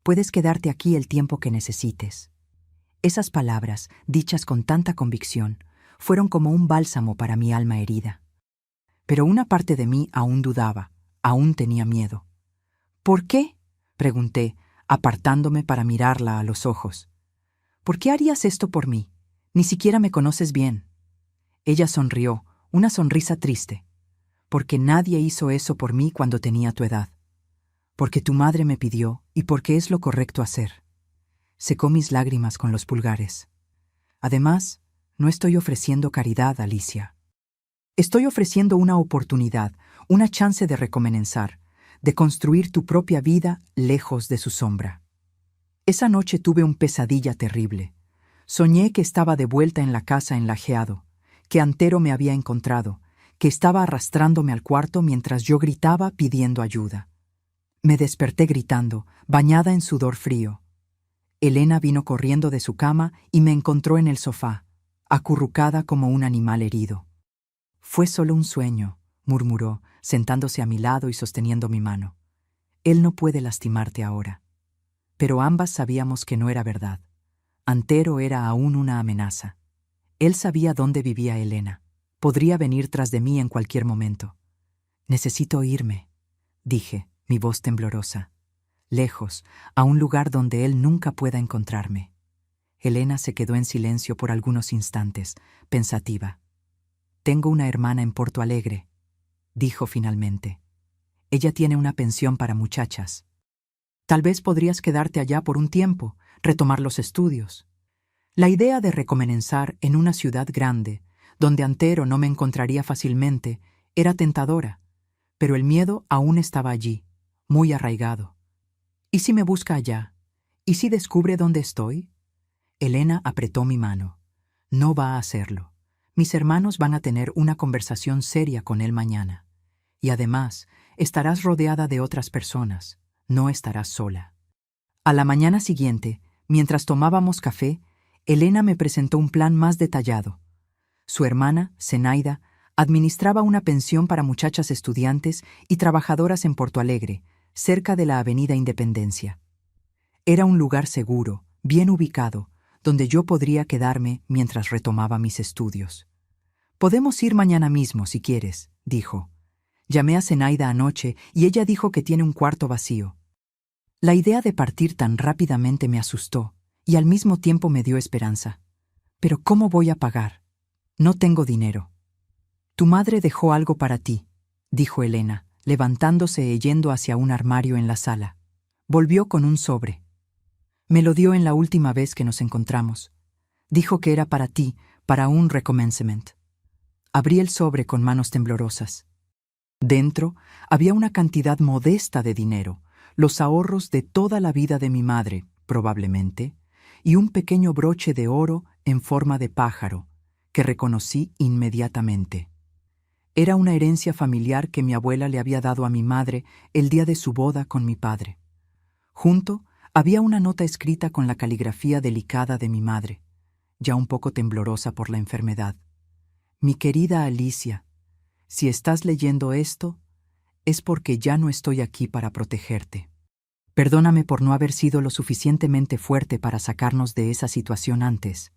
Puedes quedarte aquí el tiempo que necesites». Esas palabras, dichas con tanta convicción, fueron como un bálsamo para mi alma herida. Pero una parte de mí aún dudaba, aún tenía miedo. «¿Por qué?», pregunté, apartándome para mirarla a los ojos. «¿Por qué harías esto por mí? Ni siquiera me conoces bien». Ella sonrió, una sonrisa triste. «Porque nadie hizo eso por mí cuando tenía tu edad. Porque tu madre me pidió y porque es lo correcto hacer». Secó mis lágrimas con los pulgares. «Además, no estoy ofreciendo caridad, Alicia. Estoy ofreciendo una oportunidad, una chance de recomenzar, de construir tu propia vida lejos de su sombra». Esa noche tuve una pesadilla terrible. Soñé que estaba de vuelta en la casa en Lajeado, que Antero me había encontrado, que estaba arrastrándome al cuarto mientras yo gritaba pidiendo ayuda. Me desperté gritando, bañada en sudor frío. Elena vino corriendo de su cama y me encontró en el sofá, acurrucada como un animal herido. «Fue solo un sueño», murmuró, sentándose a mi lado y sosteniendo mi mano. «Él no puede lastimarte ahora». Pero ambas sabíamos que no era verdad. Antero era aún una amenaza. Él sabía dónde vivía Elena. Podría venir tras de mí en cualquier momento. «Necesito irme», dije, mi voz temblorosa. «Lejos, a un lugar donde él nunca pueda encontrarme». Elena se quedó en silencio por algunos instantes, pensativa. «Tengo una hermana en Porto Alegre», dijo finalmente. «Ella tiene una pensión para muchachas. Tal vez podrías quedarte allá por un tiempo, retomar los estudios». La idea de recomenzar en una ciudad grande, donde Antero no me encontraría fácilmente, era tentadora, pero el miedo aún estaba allí, muy arraigado. ¿Y si me busca allá? ¿Y si descubre dónde estoy? Elena apretó mi mano. «No va a hacerlo. Mis hermanos van a tener una conversación seria con él mañana. Y además, estarás rodeada de otras personas. No estarás sola». A la mañana siguiente, mientras tomábamos café, Elena me presentó un plan más detallado. Su hermana, Zenaida, administraba una pensión para muchachas estudiantes y trabajadoras en Porto Alegre, cerca de la Avenida Independencia. Era un lugar seguro, bien ubicado, donde yo podría quedarme mientras retomaba mis estudios. «Podemos ir mañana mismo, si quieres», dijo. Llamé a Zenaida anoche y ella dijo que tiene un cuarto vacío. La idea de partir tan rápidamente me asustó y al mismo tiempo me dio esperanza. «¿Pero cómo voy a pagar?», No tengo dinero. Tu madre dejó algo para ti, dijo Elena, levantándose y yendo hacia un armario en la sala. Volvió con un sobre. Me lo dio en la última vez que nos encontramos. Dijo que era para ti, para un recommencement. Abrí el sobre con manos temblorosas. Dentro había una cantidad modesta de dinero, los ahorros de toda la vida de mi madre, probablemente, y un pequeño broche de oro en forma de pájaro, que reconocí inmediatamente. Era una herencia familiar que mi abuela le había dado a mi madre el día de su boda con mi padre. Junto había una nota escrita con la caligrafía delicada de mi madre, ya un poco temblorosa por la enfermedad. Mi querida Alicia, si estás leyendo esto, es porque ya no estoy aquí para protegerte. Perdóname por no haber sido lo suficientemente fuerte para sacarnos de esa situación antes.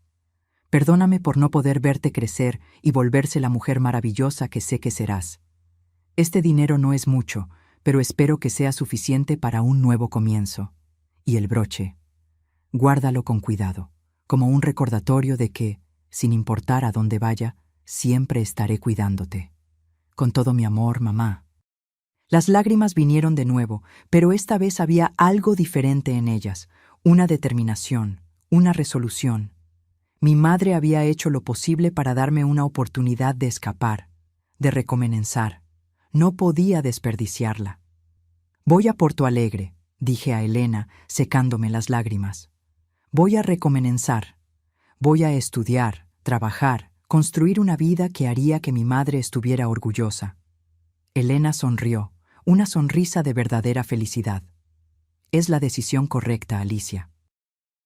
Perdóname por no poder verte crecer y volverse la mujer maravillosa que sé que serás. Este dinero no es mucho, pero espero que sea suficiente para un nuevo comienzo. Y el broche. Guárdalo con cuidado, como un recordatorio de que, sin importar a dónde vaya, siempre estaré cuidándote. Con todo mi amor, mamá. Las lágrimas vinieron de nuevo, pero esta vez había algo diferente en ellas, una determinación, una resolución. Mi madre había hecho lo posible para darme una oportunidad de escapar, de recomenzar. No podía desperdiciarla. Voy a Porto Alegre, dije a Elena, secándome las lágrimas. Voy a recomenzar. Voy a estudiar, trabajar, construir una vida que haría que mi madre estuviera orgullosa. Elena sonrió, una sonrisa de verdadera felicidad. Es la decisión correcta, Alicia.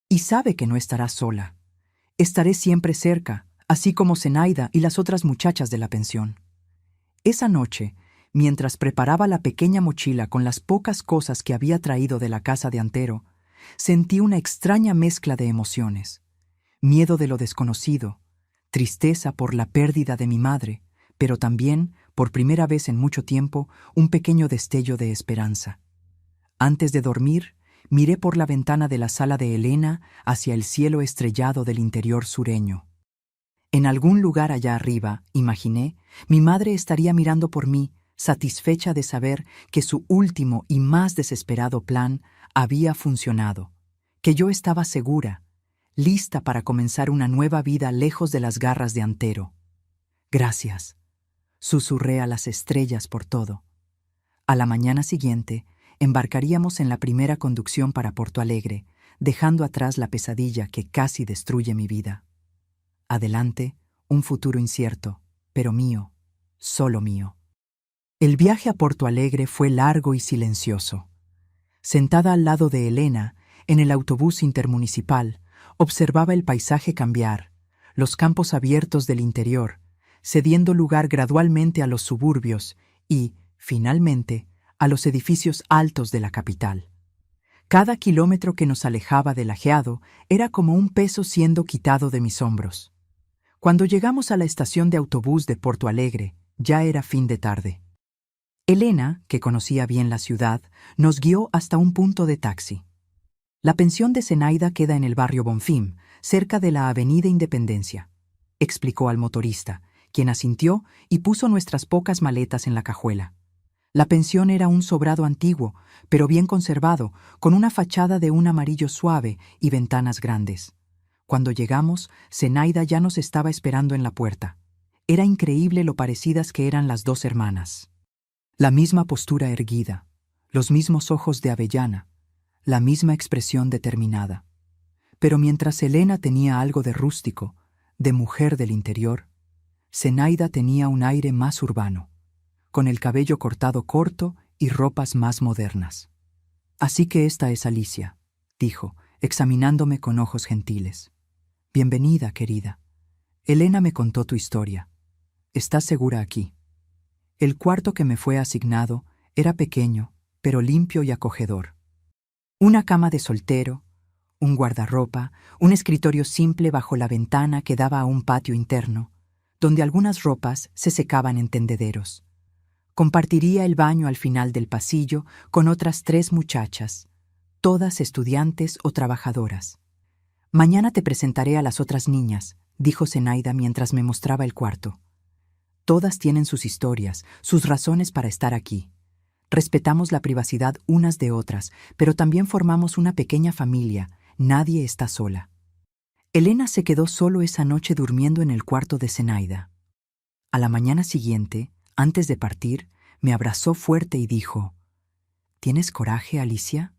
Y sabe que no estará sola. Estaré siempre cerca, así como Zenaida y las otras muchachas de la pensión. Esa noche, mientras preparaba la pequeña mochila con las pocas cosas que había traído de la casa de Antero, sentí una extraña mezcla de emociones. Miedo de lo desconocido, tristeza por la pérdida de mi madre, pero también, por primera vez en mucho tiempo, un pequeño destello de esperanza. Antes de dormir, miré por la ventana de la sala de Elena hacia el cielo estrellado del interior sureño. En algún lugar allá arriba, imaginé, mi madre estaría mirando por mí, satisfecha de saber que su último y más desesperado plan había funcionado, que yo estaba segura, lista para comenzar una nueva vida lejos de las garras de Antero. Gracias, susurré a las estrellas por todo. A la mañana siguiente, embarcaríamos en la primera conducción para Porto Alegre, dejando atrás la pesadilla que casi destruye mi vida. Adelante, un futuro incierto, pero mío, solo mío. El viaje a Porto Alegre fue largo y silencioso. Sentada al lado de Elena, en el autobús intermunicipal, observaba el paisaje cambiar, los campos abiertos del interior, cediendo lugar gradualmente a los suburbios y, finalmente, a los edificios altos de la capital. Cada kilómetro que nos alejaba del ajeado era como un peso siendo quitado de mis hombros. Cuando llegamos a la estación de autobús de Porto Alegre, ya era fin de tarde. Elena, que conocía bien la ciudad, nos guió hasta un punto de taxi. La pensión de Zenaida queda en el barrio Bonfim, cerca de la avenida Independencia, explicó al motorista, quien asintió y puso nuestras pocas maletas en la cajuela. La pensión era un sobrado antiguo, pero bien conservado, con una fachada de un amarillo suave y ventanas grandes. Cuando llegamos, Zenaida ya nos estaba esperando en la puerta. Era increíble lo parecidas que eran las dos hermanas. La misma postura erguida, los mismos ojos de avellana, la misma expresión determinada. Pero mientras Elena tenía algo de rústico, de mujer del interior, Zenaida tenía un aire más urbano, con el cabello cortado corto y ropas más modernas. Así que esta es Alicia, dijo, examinándome con ojos gentiles. Bienvenida, querida. Elena me contó tu historia. ¿Estás segura aquí? El cuarto que me fue asignado era pequeño, pero limpio y acogedor. Una cama de soltero, un guardarropa, un escritorio simple bajo la ventana que daba a un patio interno, donde algunas ropas se secaban en tendederos. Compartiría el baño al final del pasillo con otras 3 muchachas, todas estudiantes o trabajadoras. Mañana te presentaré a las otras niñas, dijo Zenaida mientras me mostraba el cuarto. Todas tienen sus historias, sus razones para estar aquí. Respetamos la privacidad unas de otras, pero también formamos una pequeña familia. Nadie está sola. Elena se quedó solo esa noche durmiendo en el cuarto de Zenaida. A la mañana siguiente, antes de partir, me abrazó fuerte y dijo: ¿Tienes coraje, Alicia?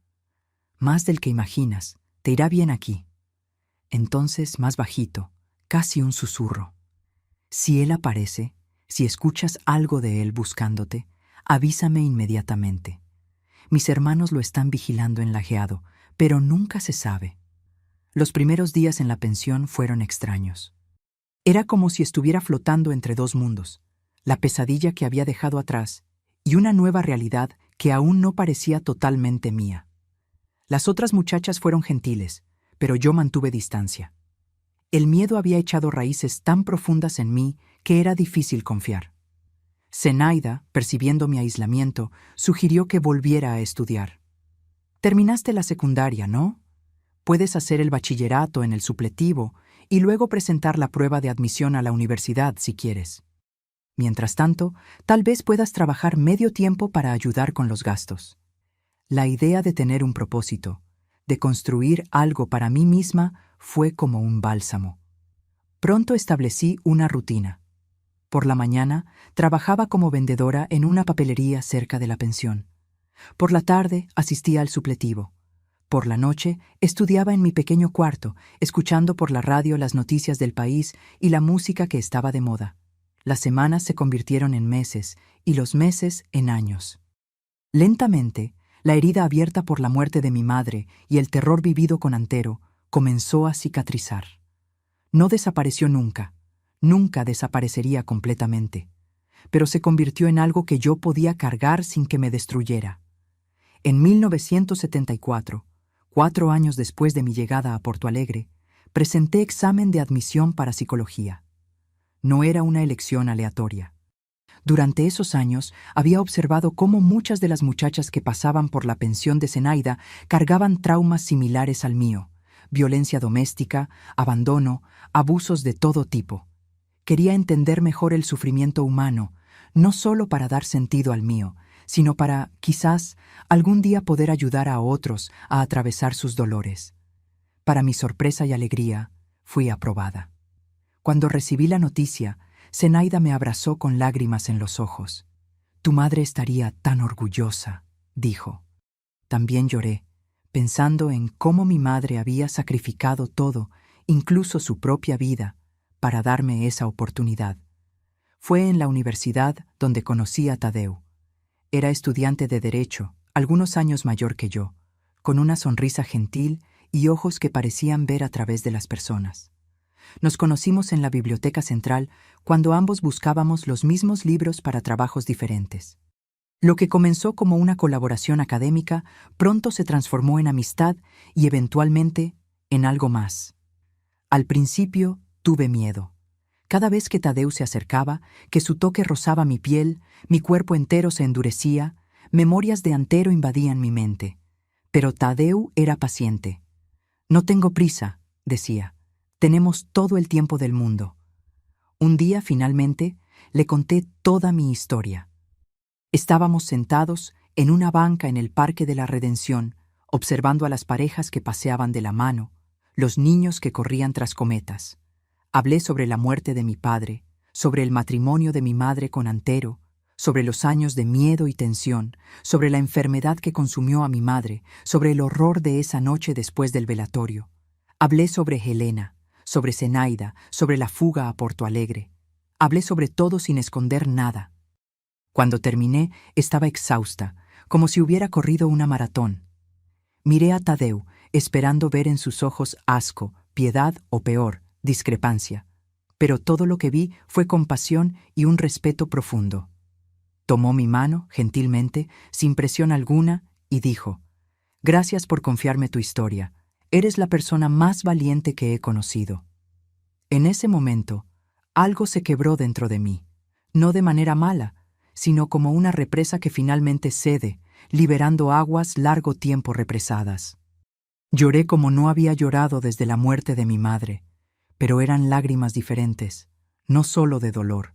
Más del que imaginas. Te irá bien aquí. Entonces, más bajito, casi un susurro: si él aparece, si escuchas algo de él buscándote, avísame inmediatamente. Mis hermanos lo están vigilando en Lajeado, pero nunca se sabe. Los primeros días en la pensión fueron extraños. Era como si estuviera flotando entre dos mundos, la pesadilla que había dejado atrás y una nueva realidad que aún no parecía totalmente mía. Las otras muchachas fueron gentiles, pero yo mantuve distancia. El miedo había echado raíces tan profundas en mí que era difícil confiar. Zenaida, percibiendo mi aislamiento, sugirió que volviera a estudiar. Terminaste la secundaria, ¿no? Puedes hacer el bachillerato en el supletivo y luego presentar la prueba de admisión a la universidad si quieres. Mientras tanto, tal vez puedas trabajar medio tiempo para ayudar con los gastos. La idea de tener un propósito, de construir algo para mí misma, fue como un bálsamo. Pronto establecí una rutina. Por la mañana, trabajaba como vendedora en una papelería cerca de la pensión. Por la tarde, asistía al supletivo. Por la noche, estudiaba en mi pequeño cuarto, escuchando por la radio las noticias del país y la música que estaba de moda. Las semanas se convirtieron en meses y los meses en años. Lentamente, la herida abierta por la muerte de mi madre y el terror vivido con Antero comenzó a cicatrizar. No desapareció nunca, nunca desaparecería completamente, pero se convirtió en algo que yo podía cargar sin que me destruyera. En 1974, 4 años después de mi llegada a Porto Alegre, presenté examen de admisión para psicología. No era una elección aleatoria. Durante esos años había observado cómo muchas de las muchachas que pasaban por la pensión de Zenaida cargaban traumas similares al mío: violencia doméstica, abandono, abusos de todo tipo. Quería entender mejor el sufrimiento humano, no solo para dar sentido al mío, sino para, quizás, algún día poder ayudar a otros a atravesar sus dolores. Para mi sorpresa y alegría, fui aprobada. Cuando recibí la noticia, Zenaida me abrazó con lágrimas en los ojos. «Tu madre estaría tan orgullosa», dijo. También lloré, pensando en cómo mi madre había sacrificado todo, incluso su propia vida, para darme esa oportunidad. Fue en la universidad donde conocí a Tadeu. Era estudiante de Derecho, algunos años mayor que yo, con una sonrisa gentil y ojos que parecían ver a través de las personas. Nos conocimos en la biblioteca central cuando ambos buscábamos los mismos libros para trabajos diferentes. Lo que comenzó como una colaboración académica pronto se transformó en amistad y eventualmente en algo más. Al principio tuve miedo. Cada vez que Tadeu se acercaba, que su toque rozaba mi piel, mi cuerpo entero se endurecía, memorias de Antero invadían mi mente. Pero Tadeu era paciente. «No tengo prisa», decía. «Tenemos todo el tiempo del mundo». Un día, finalmente, le conté toda mi historia. Estábamos sentados en una banca en el Parque de la Redención, observando a las parejas que paseaban de la mano, los niños que corrían tras cometas. Hablé sobre la muerte de mi padre, sobre el matrimonio de mi madre con Antero, sobre los años de miedo y tensión, sobre la enfermedad que consumió a mi madre, sobre el horror de esa noche después del velatorio. Hablé sobre Helena, sobre Zenaida, sobre la fuga a Porto Alegre. Hablé sobre todo sin esconder nada. Cuando terminé, estaba exhausta, como si hubiera corrido una maratón. Miré a Tadeu, esperando ver en sus ojos asco, piedad o peor, discrepancia. Pero todo lo que vi fue compasión y un respeto profundo. Tomó mi mano, gentilmente, sin presión alguna, y dijo: «Gracias por confiarme tu historia. Eres la persona más valiente que he conocido». En ese momento, algo se quebró dentro de mí, no de manera mala, sino como una represa que finalmente cede, liberando aguas largo tiempo represadas. Lloré como no había llorado desde la muerte de mi madre, pero eran lágrimas diferentes, no solo de dolor,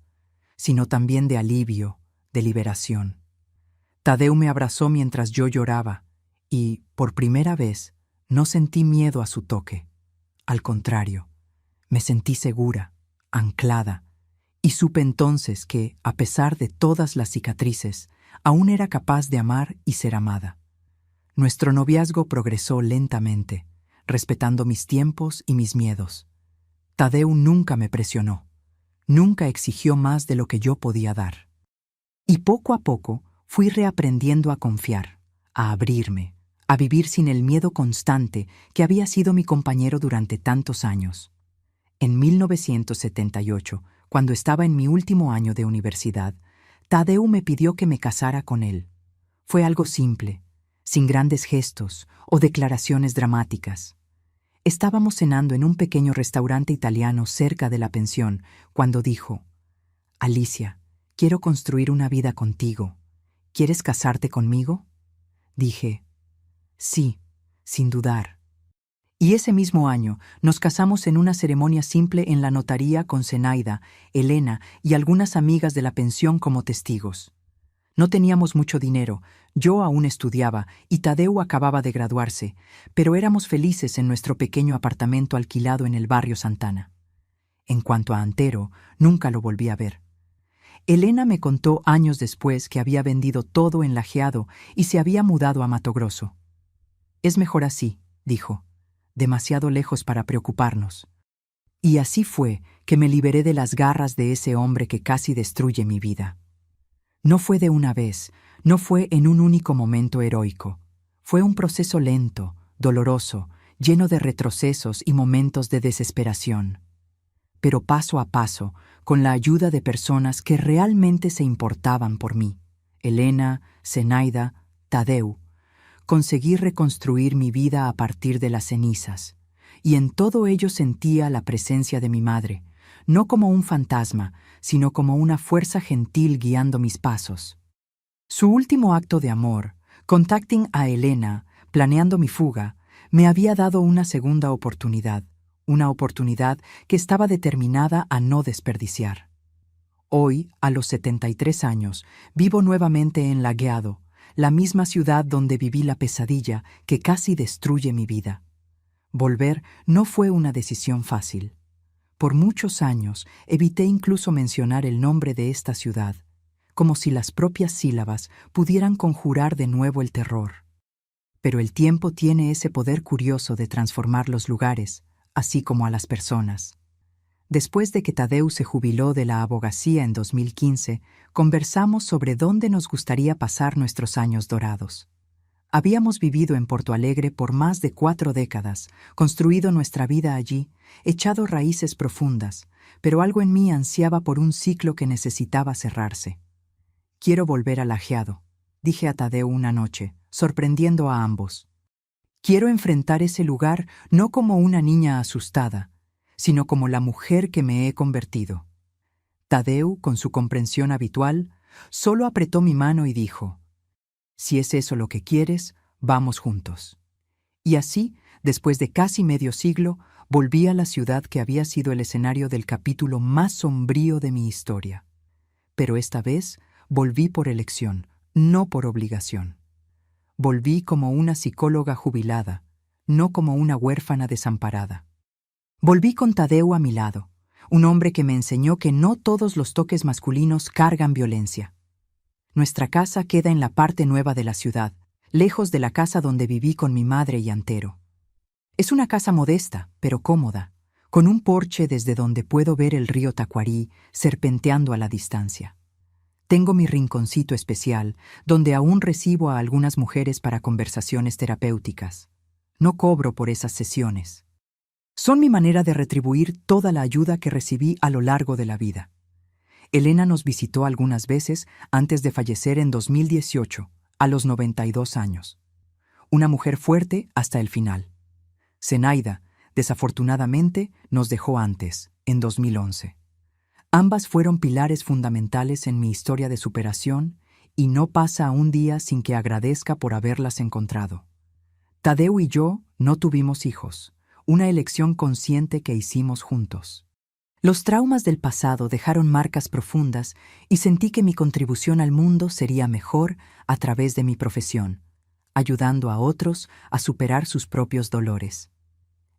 sino también de alivio, de liberación. Tadeu me abrazó mientras yo lloraba y, por primera vez, no sentí miedo a su toque. Al contrario, me sentí segura, anclada, y supe entonces que, a pesar de todas las cicatrices, aún era capaz de amar y ser amada. Nuestro noviazgo progresó lentamente, respetando mis tiempos y mis miedos. Tadeu nunca me presionó, nunca exigió más de lo que yo podía dar. Y poco a poco fui reaprendiendo a confiar, a abrirme, a vivir sin el miedo constante que había sido mi compañero durante tantos años. En 1978, cuando estaba en mi último año de universidad, Tadeu me pidió que me casara con él. Fue algo simple, sin grandes gestos o declaraciones dramáticas. Estábamos cenando en un pequeño restaurante italiano cerca de la pensión cuando dijo: «Alicia, quiero construir una vida contigo. ¿Quieres casarte conmigo?». Dije: «Sí», sin dudar. Y ese mismo año nos casamos en una ceremonia simple en la notaría con Zenaida, Elena y algunas amigas de la pensión como testigos. No teníamos mucho dinero, yo aún estudiaba y Tadeu acababa de graduarse, pero éramos felices en nuestro pequeño apartamento alquilado en el barrio Santana. En cuanto a Antero, nunca lo volví a ver. Elena me contó años después que había vendido todo en Lajeado y se había mudado a Mato Grosso. «Es mejor así», dijo, «demasiado lejos para preocuparnos». Y así fue que me liberé de las garras de ese hombre que casi destruye mi vida. No fue de una vez, no fue en un único momento heroico. Fue un proceso lento, doloroso, lleno de retrocesos y momentos de desesperación. Pero paso a paso, con la ayuda de personas que realmente se importaban por mí, Elena, Zenaida, Tadeu, conseguí reconstruir mi vida a partir de las cenizas, y en todo ello sentía la presencia de mi madre, no como un fantasma, sino como una fuerza gentil guiando mis pasos. Su último acto de amor, contacting a Elena, planeando mi fuga, me había dado una segunda oportunidad, una oportunidad que estaba determinada a no desperdiciar. Hoy, a los 73 años, vivo nuevamente en Lajeado, la misma ciudad donde viví la pesadilla que casi destruye mi vida. Volver no fue una decisión fácil. Por muchos años evité incluso mencionar el nombre de esta ciudad, como si las propias sílabas pudieran conjurar de nuevo el terror. Pero el tiempo tiene ese poder curioso de transformar los lugares, así como a las personas. Después de que Tadeu se jubiló de la abogacía en 2015, conversamos sobre dónde nos gustaría pasar nuestros años dorados. Habíamos vivido en Porto Alegre por más de 4 décadas, construido nuestra vida allí, echado raíces profundas, pero algo en mí ansiaba por un ciclo que necesitaba cerrarse. «Quiero volver a Lajeado», dije a Tadeu una noche, sorprendiendo a ambos. «Quiero enfrentar ese lugar no como una niña asustada, sino como la mujer que me he convertido». Tadeu, con su comprensión habitual, solo apretó mi mano y dijo: «Si es eso lo que quieres, vamos juntos». Y así, después de casi medio siglo, volví a la ciudad que había sido el escenario del capítulo más sombrío de mi historia. Pero esta vez volví por elección, no por obligación. Volví como una psicóloga jubilada, no como una huérfana desamparada. Volví con Tadeu a mi lado, un hombre que me enseñó que no todos los toques masculinos cargan violencia. Nuestra casa queda en la parte nueva de la ciudad, lejos de la casa donde viví con mi madre y Antero. Es una casa modesta, pero cómoda, con un porche desde donde puedo ver el río Tacuarí serpenteando a la distancia. Tengo mi rinconcito especial, donde aún recibo a algunas mujeres para conversaciones terapéuticas. No cobro por esas sesiones. Son mi manera de retribuir toda la ayuda que recibí a lo largo de la vida. Elena nos visitó algunas veces antes de fallecer en 2018, a los 92 años. Una mujer fuerte hasta el final. Zenaida, desafortunadamente, nos dejó antes, en 2011. Ambas fueron pilares fundamentales en mi historia de superación y no pasa un día sin que agradezca por haberlas encontrado. Tadeu y yo no tuvimos hijos, una elección consciente que hicimos juntos. Los traumas del pasado dejaron marcas profundas y sentí que mi contribución al mundo sería mejor a través de mi profesión, ayudando a otros a superar sus propios dolores.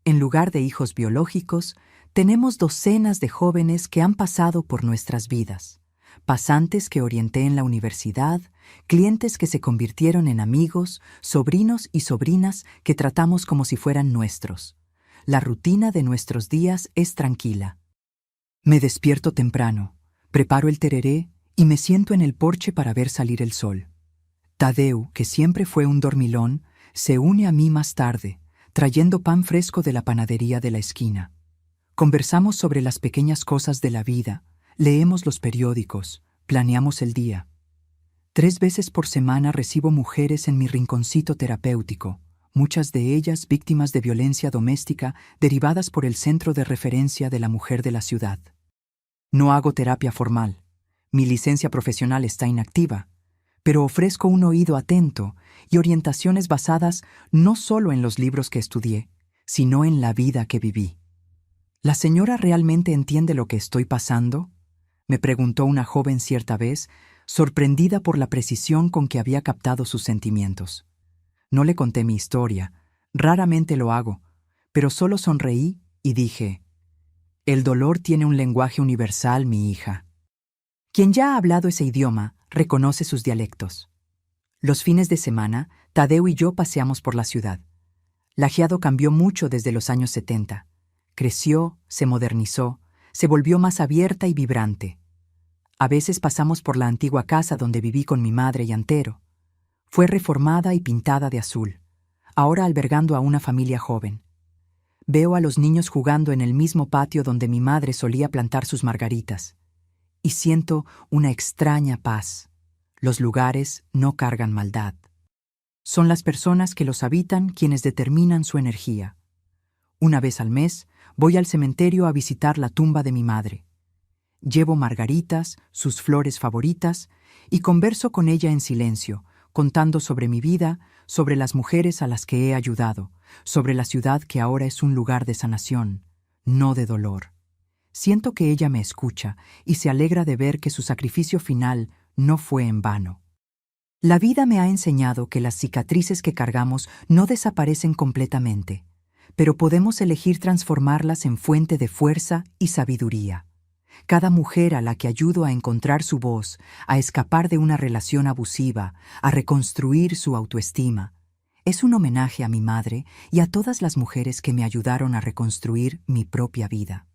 En lugar de hijos biológicos, tenemos docenas de jóvenes que han pasado por nuestras vidas, pasantes que orienté en la universidad, clientes que se convirtieron en amigos, sobrinos y sobrinas que tratamos como si fueran nuestros. La rutina de nuestros días es tranquila. Me despierto temprano, preparo el tereré y me siento en el porche para ver salir el sol. Tadeu, que siempre fue un dormilón, se une a mí más tarde, trayendo pan fresco de la panadería de la esquina. Conversamos sobre las pequeñas cosas de la vida, leemos los periódicos, planeamos el día. 3 veces por semana recibo mujeres en mi rinconcito terapéutico, muchas de ellas víctimas de violencia doméstica derivadas por el Centro de Referencia de la Mujer de la ciudad. No hago terapia formal. Mi licencia profesional está inactiva, pero ofrezco un oído atento y orientaciones basadas no solo en los libros que estudié, sino en la vida que viví. ¿La señora realmente entiende lo que estoy pasando?, me preguntó una joven cierta vez, sorprendida por la precisión con que había captado sus sentimientos. No le conté mi historia, raramente lo hago, pero solo sonreí y dije: «El dolor tiene un lenguaje universal, mi hija». Quien ya ha hablado ese idioma reconoce sus dialectos. Los fines de semana, Tadeu y yo paseamos por la ciudad. Lajeado cambió mucho desde los años 70. Creció, se modernizó, se volvió más abierta y vibrante. A veces pasamos por la antigua casa donde viví con mi madre y Antero. Fue reformada y pintada de azul, ahora albergando a una familia joven. Veo a los niños jugando en el mismo patio donde mi madre solía plantar sus margaritas, y siento una extraña paz. Los lugares no cargan maldad. Son las personas que los habitan quienes determinan su energía. Una vez al mes, voy al cementerio a visitar la tumba de mi madre. Llevo margaritas, sus flores favoritas, y converso con ella en silencio, contando sobre mi vida, sobre las mujeres a las que he ayudado, sobre la ciudad que ahora es un lugar de sanación, no de dolor. Siento que ella me escucha y se alegra de ver que su sacrificio final no fue en vano. La vida me ha enseñado que las cicatrices que cargamos no desaparecen completamente, pero podemos elegir transformarlas en fuente de fuerza y sabiduría. Cada mujer a la que ayudo a encontrar su voz, a escapar de una relación abusiva, a reconstruir su autoestima, es un homenaje a mi madre y a todas las mujeres que me ayudaron a reconstruir mi propia vida.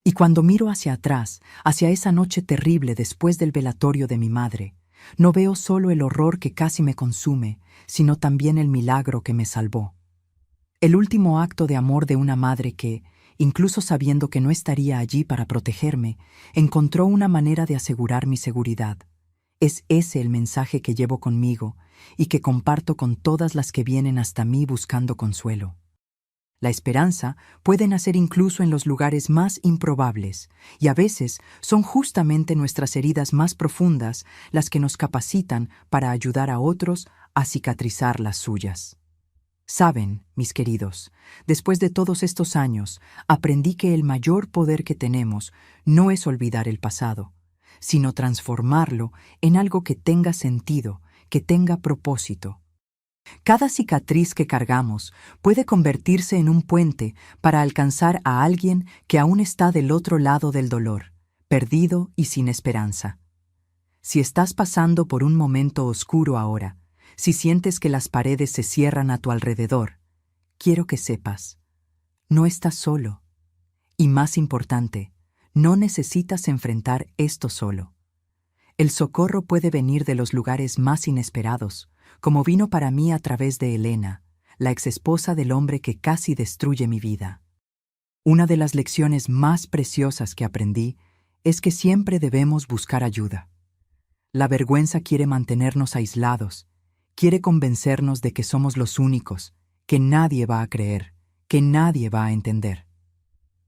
Y cuando miro hacia atrás, hacia esa noche terrible después del velatorio de mi madre, no veo solo el horror que casi me consume, sino también el milagro que me salvó. El último acto de amor de una madre que, incluso sabiendo que no estaría allí para protegerme, encontró una manera de asegurar mi seguridad. Es ese el mensaje que llevo conmigo y que comparto con todas las que vienen hasta mí buscando consuelo. La esperanza puede nacer incluso en los lugares más improbables, y a veces son justamente nuestras heridas más profundas las que nos capacitan para ayudar a otros a cicatrizar las suyas. Saben, mis queridos, después de todos estos años, aprendí que el mayor poder que tenemos no es olvidar el pasado, sino transformarlo en algo que tenga sentido, que tenga propósito. Cada cicatriz que cargamos puede convertirse en un puente para alcanzar a alguien que aún está del otro lado del dolor, perdido y sin esperanza. Si estás pasando por un momento oscuro ahora, si sientes que las paredes se cierran a tu alrededor, quiero que sepas, no estás solo. Y más importante, no necesitas enfrentar esto solo. El socorro puede venir de los lugares más inesperados, como vino para mí a través de Elena, la exesposa del hombre que casi destruye mi vida. Una de las lecciones más preciosas que aprendí es que siempre debemos buscar ayuda. La vergüenza quiere mantenernos aislados, quiere convencernos de que somos los únicos, que nadie va a creer, que nadie va a entender.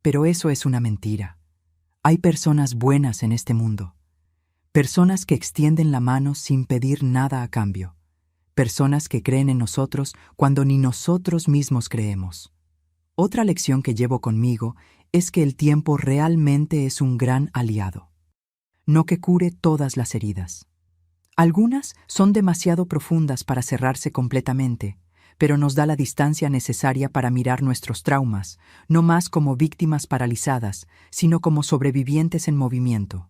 Pero eso es una mentira. Hay personas buenas en este mundo. Personas que extienden la mano sin pedir nada a cambio. Personas que creen en nosotros cuando ni nosotros mismos creemos. Otra lección que llevo conmigo es que el tiempo realmente es un gran aliado. No que cure todas las heridas. Algunas son demasiado profundas para cerrarse completamente, pero nos da la distancia necesaria para mirar nuestros traumas, no más como víctimas paralizadas, sino como sobrevivientes en movimiento.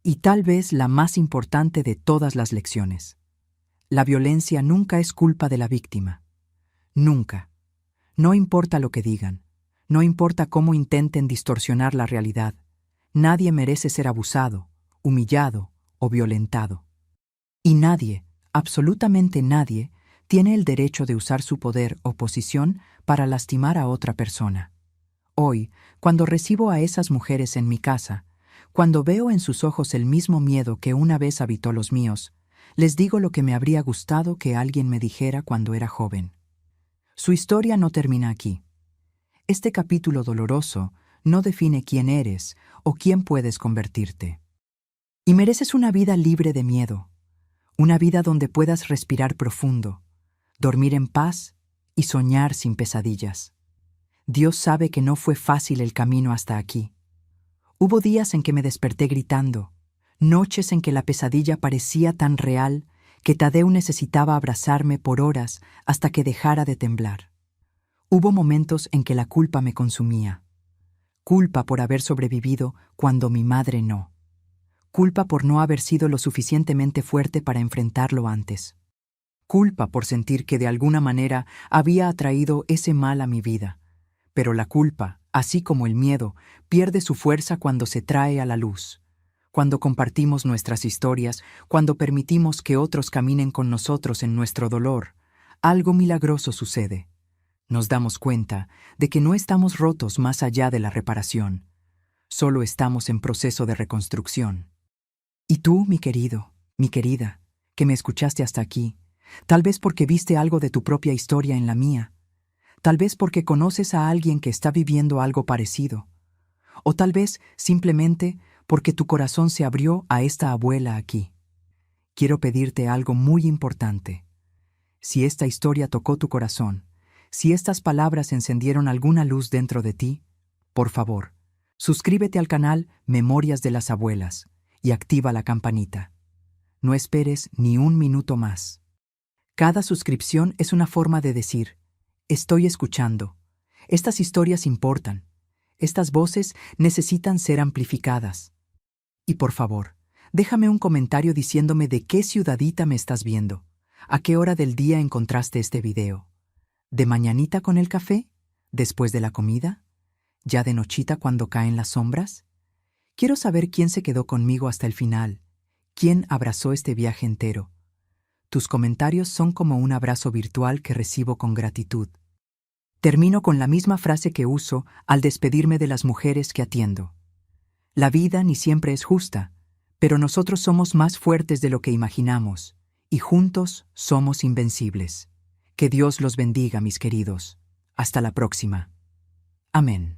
Y tal vez la más importante de todas las lecciones. La violencia nunca es culpa de la víctima. Nunca. No importa lo que digan, no importa cómo intenten distorsionar la realidad, nadie merece ser abusado, humillado o violentado. Y nadie, absolutamente nadie, tiene el derecho de usar su poder o posición para lastimar a otra persona. Hoy, cuando recibo a esas mujeres en mi casa, cuando veo en sus ojos el mismo miedo que una vez habitó los míos, les digo lo que me habría gustado que alguien me dijera cuando era joven. Su historia no termina aquí. Este capítulo doloroso no define quién eres o quién puedes convertirte. Y mereces una vida libre de miedo, una vida donde puedas respirar profundo, dormir en paz y soñar sin pesadillas. Dios sabe que no fue fácil el camino hasta aquí. Hubo días en que me desperté gritando, noches en que la pesadilla parecía tan real que Tadeu necesitaba abrazarme por horas hasta que dejara de temblar. Hubo momentos en que la culpa me consumía. Culpa por haber sobrevivido cuando mi madre no. Culpa por no haber sido lo suficientemente fuerte para enfrentarlo antes. Culpa por sentir que de alguna manera había atraído ese mal a mi vida. Pero la culpa, así como el miedo, pierde su fuerza cuando se trae a la luz. Cuando compartimos nuestras historias, cuando permitimos que otros caminen con nosotros en nuestro dolor, algo milagroso sucede. Nos damos cuenta de que no estamos rotos más allá de la reparación. Solo estamos en proceso de reconstrucción. Y tú, mi querido, mi querida, que me escuchaste hasta aquí, tal vez porque viste algo de tu propia historia en la mía, tal vez porque conoces a alguien que está viviendo algo parecido, o tal vez simplemente porque tu corazón se abrió a esta abuela aquí. Quiero pedirte algo muy importante. Si esta historia tocó tu corazón, si estas palabras encendieron alguna luz dentro de ti, por favor, suscríbete al canal Memorias de las Abuelas y activa la campanita. No esperes ni un minuto más. Cada suscripción es una forma de decir, estoy escuchando. Estas historias importan. Estas voces necesitan ser amplificadas. Y por favor, déjame un comentario diciéndome de qué ciudadita me estás viendo. ¿A qué hora del día encontraste este video? ¿De mañanita con el café? ¿Después de la comida? ¿Ya de nochita cuando caen las sombras? Quiero saber quién se quedó conmigo hasta el final, quién abrazó este viaje entero. Tus comentarios son como un abrazo virtual que recibo con gratitud. Termino con la misma frase que uso al despedirme de las mujeres que atiendo. La vida ni siempre es justa, pero nosotros somos más fuertes de lo que imaginamos, y juntos somos invencibles. Que Dios los bendiga, mis queridos. Hasta la próxima. Amén.